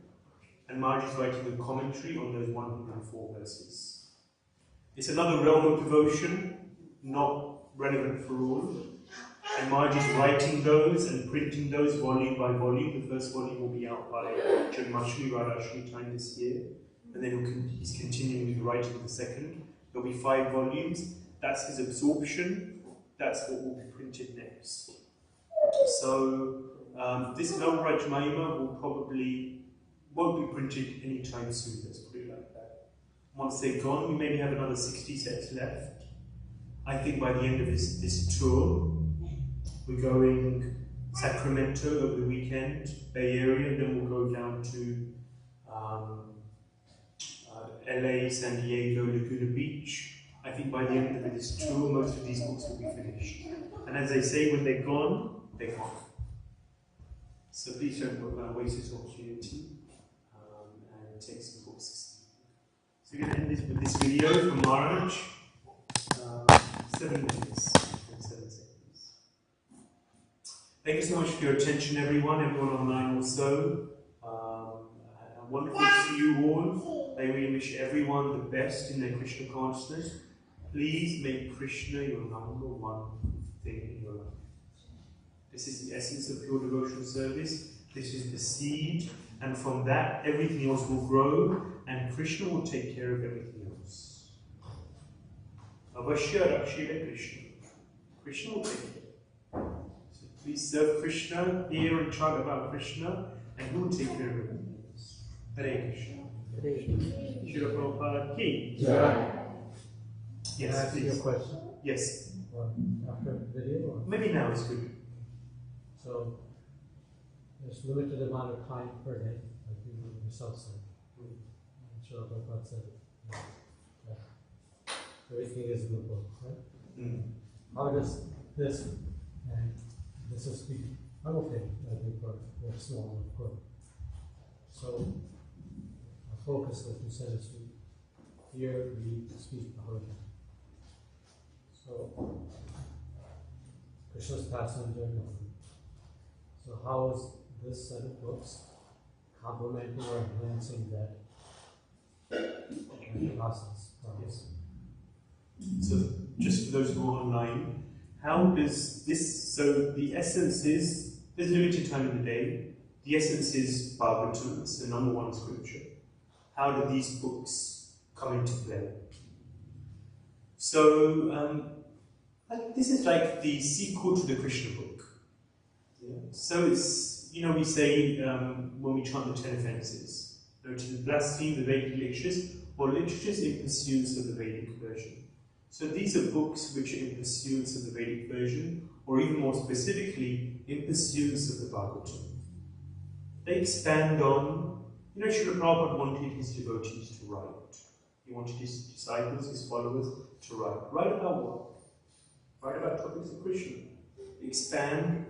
And Maharaj is writing a commentary on those 104 verses. It's another realm of devotion, not relevant for all. And Maharaj is writing those and printing those volume by volume. The first volume will be out by Janmashtami Radhashmi time this year. And then he's continuing with writing the second. There'll be 5 volumes. That's his absorption. That's what will be printed next. So this Navavraj Mahima won't be printed anytime soon, let's put it like that. Once they're gone, we maybe have another 60 sets left. I think by the end of this tour, we're going Sacramento over the weekend, Bay Area, then we'll go down to LA, San Diego, Laguna Beach. I think by the end of this tour, most of these books will be finished. And as they say, when they're gone, they're gone. So please don't waste this opportunity and take some books. So we're going to end this with this video from Maharaj. 7 minutes and 7 seconds. Thank you so much for your attention, everyone online also. Wonderful to see you all. I really wish everyone the best in their Krishna consciousness. Please make Krishna your number one thing in your life. This is the essence of pure devotional service. This is the seed, and from that everything else will grow, and Krishna will take care of everything else. Avashya Rakshila Krishna. Krishna will take care. So please serve Krishna, hear and chant about Krishna, and he will take care of everything else. Hare Krishna. Srila Prabhupada ki. Yes, Can I ask please. you a question? Yes. After the video? Or? Maybe now is good. So, there's limited amount of time per day, like you yourself said. And Srila Prabhupada said that everything is in the book, right? How does this, and this is the, I'm okay, I think we're small, of course. So, our focus, like you said, is to hear, read, speak Bhagavatam. So, Krishna's pastime journey. So how is this set of books complementing or enhancing that process? Yes. So, just for those who are online, how does this, so the essence is, there's limited time in the day, the essence is Bhagavatam, it's the number one scripture. How do these books come into play? So, this is like the sequel to the Krishna book. Yeah. So it's, we say when we chant the 10 offences, to blaspheme the Vedic literatures or literatures in pursuance of the Vedic version. So these are books which are in pursuance of the Vedic version, or even more specifically, in pursuance of the Bhagavatam. They expand on, Srila Prabhupada wanted his devotees to write. He wanted his disciples, his followers, to write. Write about what? Write about topics of Krishna. Expand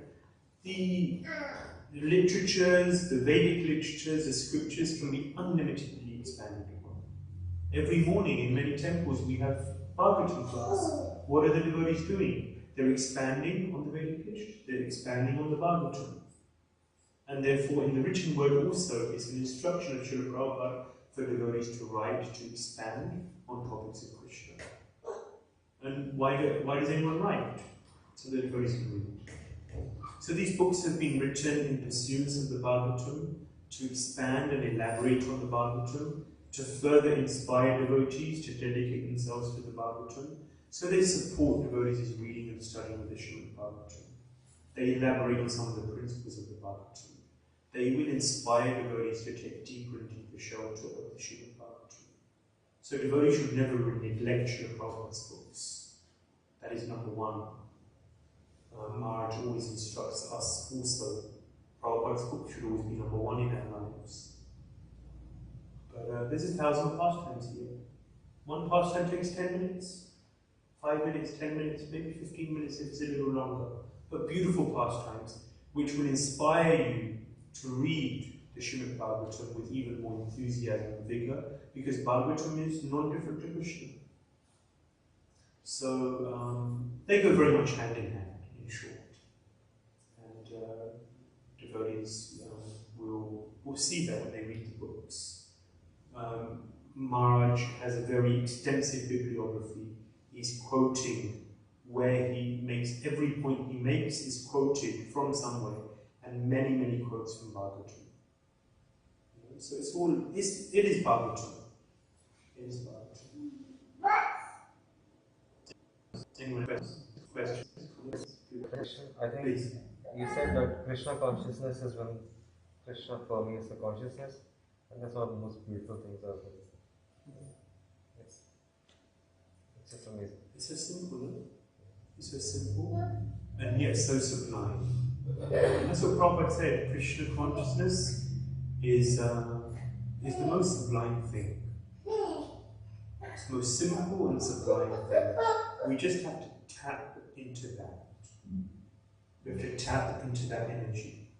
the literatures, the Vedic literatures, the scriptures can be unlimitedly expanded upon. Every morning in many temples we have Bhagavatam class. What are the devotees doing? They're expanding on the Vedic literature. They're expanding on the Bhagavatam. And therefore in the written word also is an instruction of Srila Prabhupada for devotees to write, to expand on topics of Krishna. And why does anyone write? So the devotees can read. So these books have been written in pursuance of the Bhagavatam, to expand and elaborate on the Bhagavatam, to further inspire devotees to dedicate themselves to the Bhagavatam. So they support devotees' reading and studying of the Srimad Bhagavatam. They elaborate on some of the principles of the Bhagavatam. They will inspire devotees to take deeper and deeper shelter of the Srimad Bhagavatam. So devotees should never neglect Srila Prabhupada's books. That is number one. Maharaj always instructs us also. Prabhupada's book should always be number one in our lives. But there's 1,000 pastimes here. One pastime takes 10 minutes, 5 minutes, 10 minutes, maybe 15 minutes if it's a little longer. But beautiful pastimes which will inspire you to read the Srimad Bhagavatam with even more enthusiasm and vigor, because Bhagavatam is non-different to Krishna. So they go very much hand in hand, in short. And devotees will see that when they read the books. Maharaj has a very extensive bibliography. He's quoting where he makes, every point he makes is quoted from somewhere, and many, many quotes from Bhagavatam. So it's all, it is Bhagavatam. It is Bhagavatam. Anyone questions? I think Please. you said that Krishna consciousness is when Krishna permeates the consciousness, and that's one of the most beautiful things I've heard. Yes. It's just amazing. It's so simple, isn't it? It's so simple, and yet so sublime. That's what Prabhupada said. Krishna consciousness is the most sublime thing. It's the most simple and sublime thing. We just have to tap into that. We have to tap into that energy.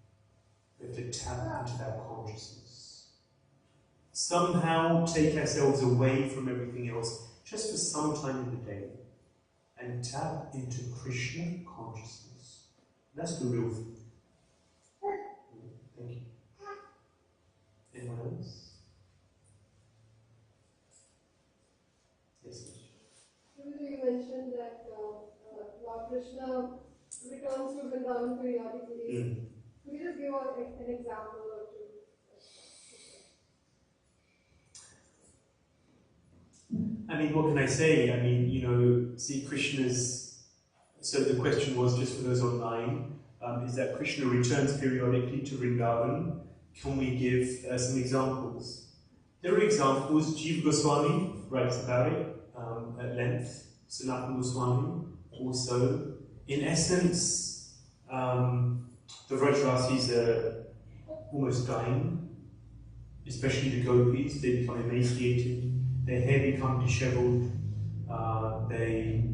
We have to tap into that consciousness. Somehow take ourselves away from everything else, just for some time in the day, and tap into Krishna consciousness. That's the real thing. Thank you. Anyone else? Yes, You mentioned that Lord Krishna returns to Vrindavan periodically. Could you just give an example or two? I mean, what can I say? I mean, you know, see, Krishna's. So the question was, just for those online, is that Krishna returns periodically to Vrindavan. Can we give some examples? There are examples. Jiva Goswami writes about it at length. Sanatana Goswami also. In essence, the Vrajrasis are almost dying, especially the gopis. They become emaciated, their hair becomes disheveled, they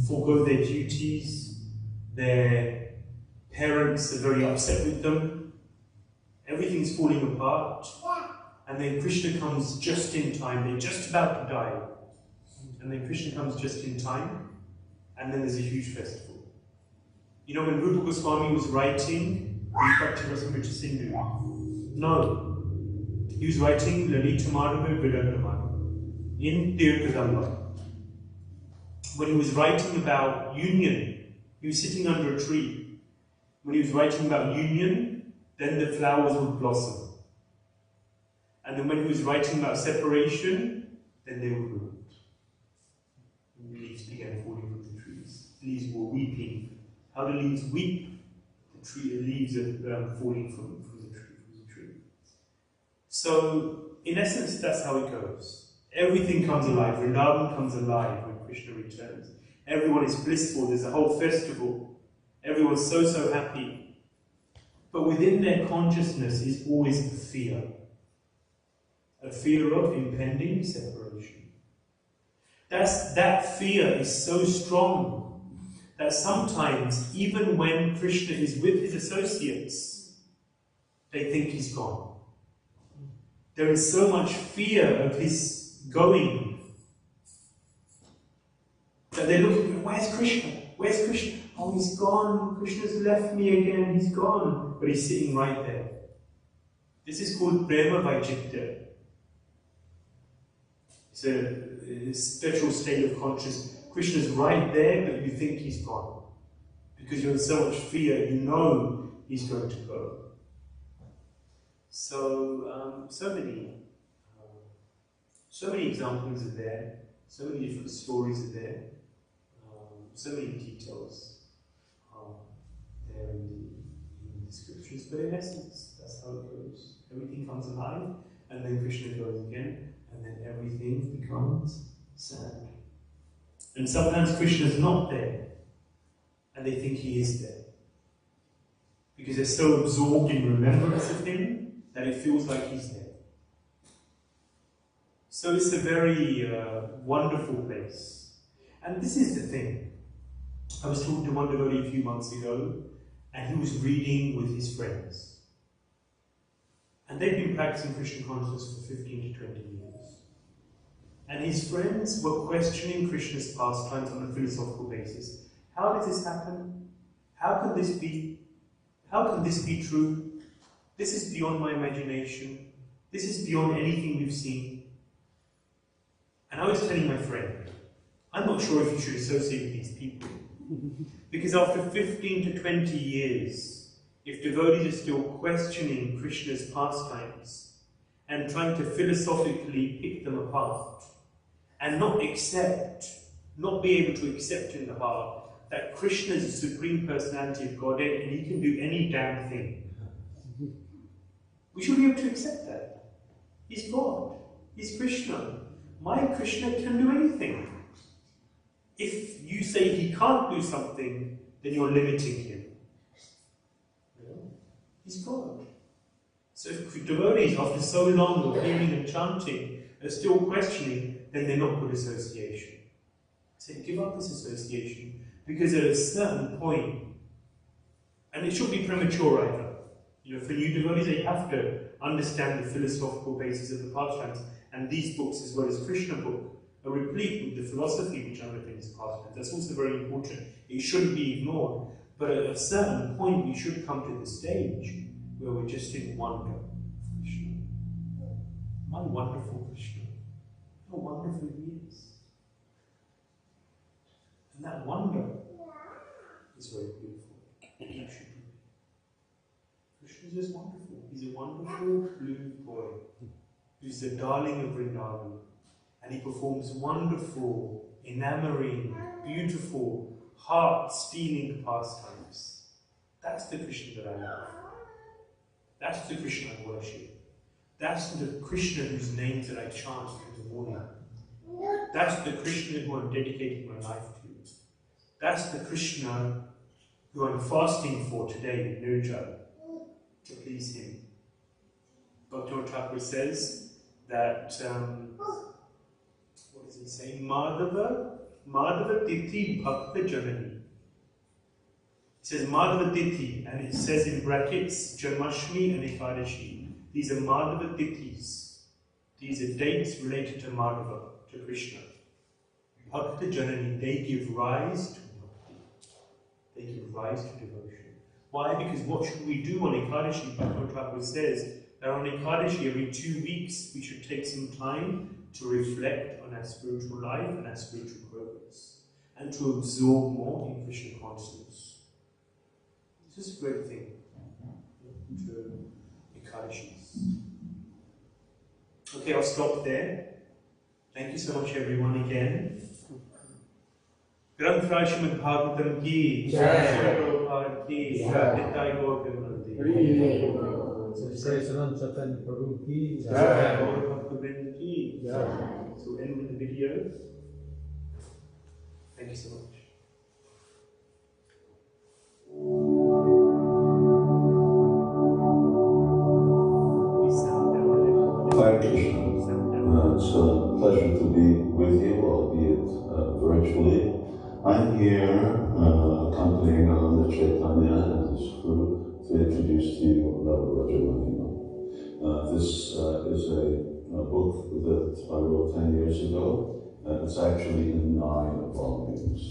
forego their duties, their parents are very upset with them, everything's falling apart, and then Krishna comes just in time. They're just about to die, and then Krishna comes just in time, and then there's a huge festival. You know, when Rupa Goswami was writing Bhakti-Rasamrita Sindhu, no, he was writing Lalita Madhava Vidandamana in Tirthadamba. When he was writing about union, he was sitting under a tree. When he was writing about union, then the flowers would blossom. And then when he was writing about separation, then they were ruined. And leaves began falling from the trees. Leaves were weeping. How do leaves weep? The leaves are falling from the tree. So, in essence, that's how it goes. Everything comes alive. Vrindavan comes alive when Krishna returns. Everyone is blissful. There's a whole festival. Everyone's so happy. But within their consciousness is always a fear. A fear of impending separation. That fear is so strong that sometimes, even when Krishna is with his associates, they think he's gone. There is so much fear of his going that they're looking, where's Krishna? Where's Krishna? Oh, he's gone. Krishna's left me again. He's gone. But he's sitting right there. This is called Prema Vaichitya. It's a special state of consciousness. Krishna's right there, but you think he's gone. Because you're in so much fear, you know he's going to go. So, so many examples are there, so many different stories are there, so many details are there in the scriptures. But in essence, that's how it goes. Everything comes alive, and then Krishna goes again, and then everything becomes sad. And sometimes Krishna's not there, and they think he is there. Because they're so absorbed in remembrance of him that it feels like he's there. So it's a very wonderful place. And this is the thing. I was talking to one devotee a few months ago, and he was reading with his friends. And they've been practicing Krishna consciousness for 15 to 20 years. And his friends were questioning Krishna's pastimes on a philosophical basis. How does this happen? How can this be? How can this be true? This is beyond my imagination. This is beyond anything we've seen. And I was telling my friend, I'm not sure if you should associate with these people. Because after 15 to 20 years, if devotees are still questioning Krishna's pastimes and trying to philosophically pick them apart and not be able to accept in the heart that Krishna is the Supreme Personality of Godhead and he can do any damn thing. We should be able to accept that. He's God. He's Krishna. My Krishna can do anything. If you say he can't do something, then you're limiting him. He's God. So if devotees, after so long of hearing and chanting, are still questioning, then they're not good association. I say, give up this association, because at a certain point, and it should be premature either, You know, for new devotees, they have to understand the philosophical basis of the pastimes, and these books, as well as Krishna book, are replete with the philosophy which underpins pastimes. That's also very important. It shouldn't be ignored. But at a certain point, we should come to the stage where we're just in wonder of Krishna. My wonderful Krishna. How wonderful he is. And that wonder is very beautiful. That should be. Krishna is just wonderful. He's a wonderful blue boy. He's the darling of Vrindavana. And he performs wonderful, enamoring, beautiful, heart-stealing pastimes. That's the Krishna that I love. That's the Krishna I worship. That's the Krishna whose names that I chant in the morning. That's the Krishna who I'm dedicating my life to. That's the Krishna who I'm fasting for today, Nirjala, to please him. Bhaktivinoda Thakur says that, what does he say? Madhava Tithi Bhakta Janani. It says Madhava Tithi, and it says in brackets Janmashmi and Ekadashi. These are Madhava Tithis. These are dates related to Madhava, to Krishna. Bhakta Janani, they give rise to bhakti. They give rise to devotion. Why? Because what should we do on Ekadashi? Bhaktivinoda Thakur says that on Ekadashi, every 2 weeks, we should take some time to reflect on our spiritual life and our spiritual progress, and to absorb more in Krishna consciousness. It's just a great thing to Ekadashis. Okay, I'll stop there. Thank you so much, everyone, again. Granth Srimad Bhagavatam ki Jai, Prabhupada ki Jai, Nitai Gaur Premanandi. Ananda Chaitanya Prabhu ki Jai, Gaur Bhaktivinoda ki Jai. So we'll end with the video. Thank you so much. Hare Krishna. It's a pleasure to be with you, albeit virtually. I'm here accompanying Ananda Chaitanya and his crew to introduce to you Love Raja. This is a book that I wrote 10 years ago. It's actually in 9 volumes.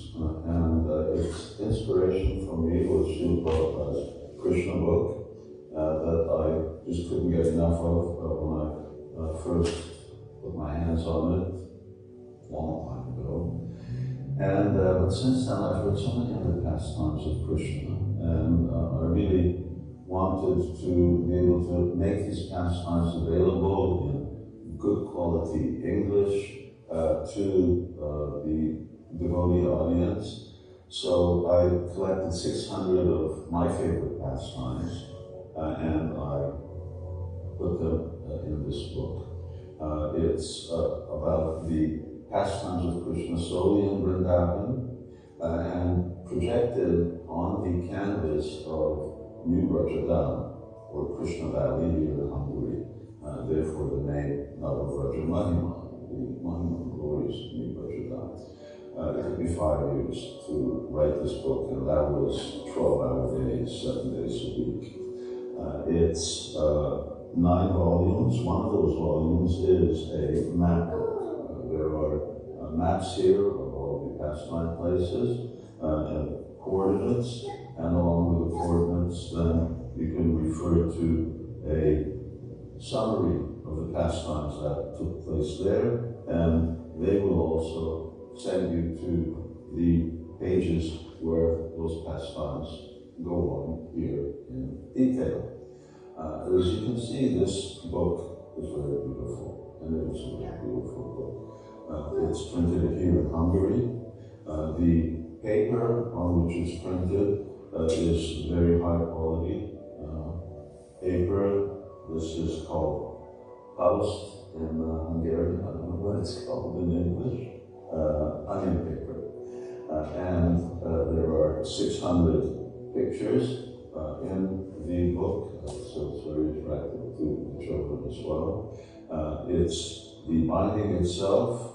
And its inspiration for me was Srila Prabhupada's Krishna book that I just couldn't get enough of when I first put my hands on it a long time ago. And but since then I've heard so many other pastimes of Krishna, and I really wanted to be able to make these pastimes available in good quality English to the devotee audience. So I collected 600 of my favorite pastimes and I put them in this book. It's about the pastimes of Krishna solely in Vrindavana and projected on the canvas of New Rajadhan, or Krishna Valley here in Hungary. Therefore the name Navaraja Mahima, the Mahima glorious New Rajadhan. It took me 5 years to write this book, and that was 12-hour days, 7 days a week. It's 9 volumes. One of those volumes is a map book. There are maps here of all the pastime places and coordinates, and along with the coordinates, then you can refer to a summary of the pastimes that took place there, and they will also send you to the pages where those pastimes go on here in detail. As you can see, this book is very beautiful, and it is a very beautiful book. It's printed here in Hungary. The paper on which it's printed is very high quality paper. This is called Paust in Hungarian. I don't know what it's called in English. Onion paper. And there are 600 pictures in the book, so it's very attractive to the children as well. It's the binding itself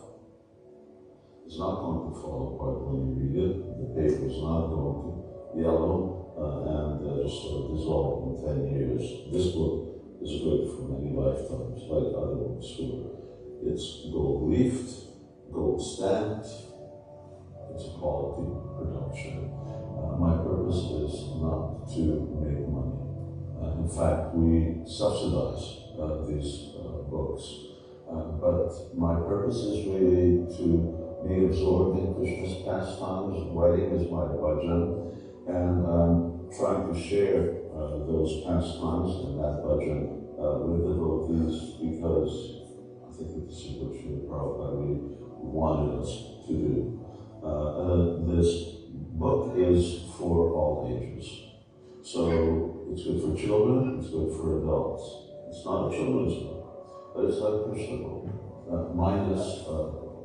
is not going to fall apart when you read it. The paper is not going to yellow and just dissolve in 10 years. This book is good for many lifetimes, like other books were. It's gold leafed, gold stamped, it's a quality production. My purpose is not to make money. In fact, we subsidize these books. But my purpose is really to be absorbed in Krishna's pastimes. Writing is my bhajan, and I'm trying to share those pastimes and that bhajan with devotees, because I think that this is what Srila Prabhupada really wanted us to do. This book is for all ages. So it's good for children, it's good for adults. It's not a children's book, but it's like a Krishna book, minus a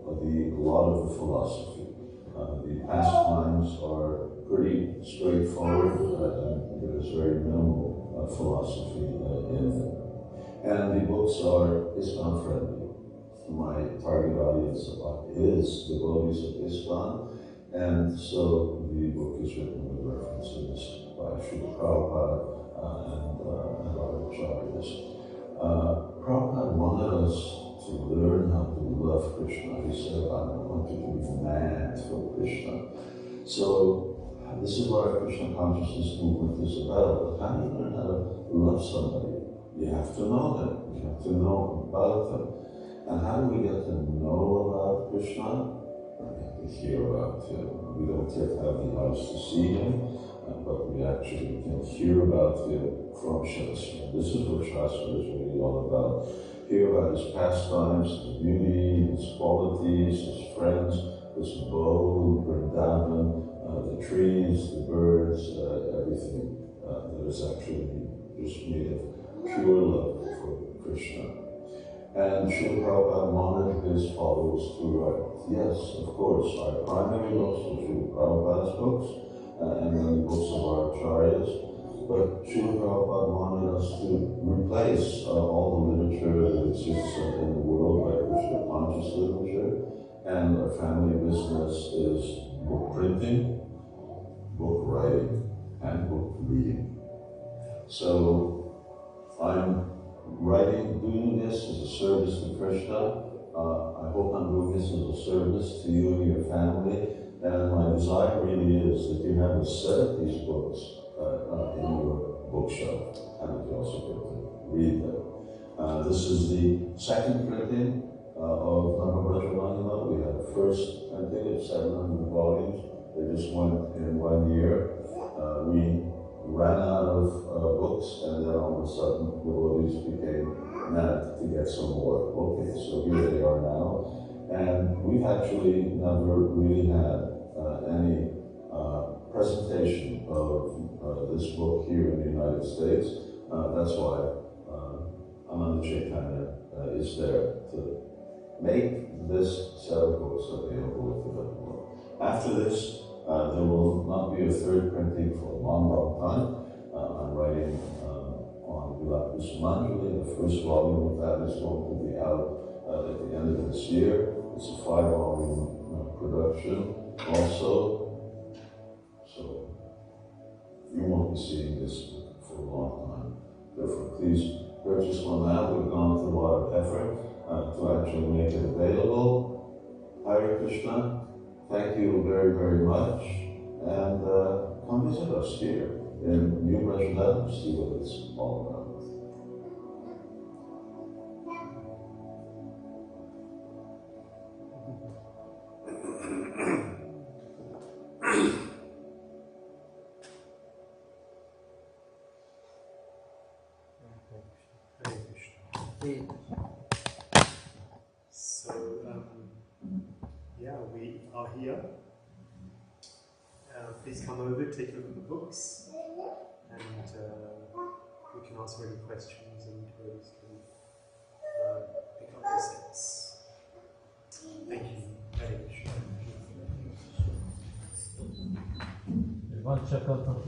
lot of the philosophy. The pastimes are pretty straightforward, and there's very minimal philosophy in them. And the books are ISKCON friendly. My target audience is devotees of ISKCON, and so the book is written with references by Srila Prabhupada and other acharyas. Prabhupada wanted us to learn how to love Krishna. He said, I want you to be mad for Krishna. So this is what our Krishna consciousness movement is about. How do you learn how to love somebody? You have to know them. You have to know about them. And how do we get to know about Krishna? We have to hear about him. We don't yet have the eyes to see him, but we actually can hear about him from Shastra. This is what Shastra is really all about. Hear about his pastimes, his beauty, his qualities, his friends, his bow, Vrindavana, the trees, the birds, everything that is actually just made of pure love for Krishna. And Srila Prabhupada wanted his followers to write. Yes, of course, our primary books are Srila Prabhupada's books, and then the books of our acharyas. But Srila Prabhupada wanted us to replace all the literature that exists in the world, like Krishna conscious literature, and our family business is book printing, book writing, and book reading. So I'm doing this as a service to Krishna. I hope I'm doing this as a service to you and your family. And my desire really is that you have a set of these books in your bookshelf, and that you also get to read them. This is the second printing of Namabrajamanila. We had the first printing of 700 volumes. They just went in 1 year. We ran out of books, and then all of a sudden the devotees became mad to get some more. Okay, so here they are now. And we've actually never really had any presentation of this book here in the United States. That's why Ananda Chaitanya is there to make this set of books available to the world. After this, there will not be a third printing for a long, long time. I'm writing on Vila Kusumanjali. The first volume of that is going to be out at the end of this year. It's a 5-volume production also. So you won't be seeing this for a long time. Therefore, please purchase one now. We've gone through a lot of effort to actually make it available. Hare Krishna. Thank you very, very much, and come visit us here in New Vrindavana, see what it's all about. So, yeah, we are here. Please come over, take a look at the books, and we can answer any questions and devotees can pick up the sets. Thank you. Hare Krishna. One check out of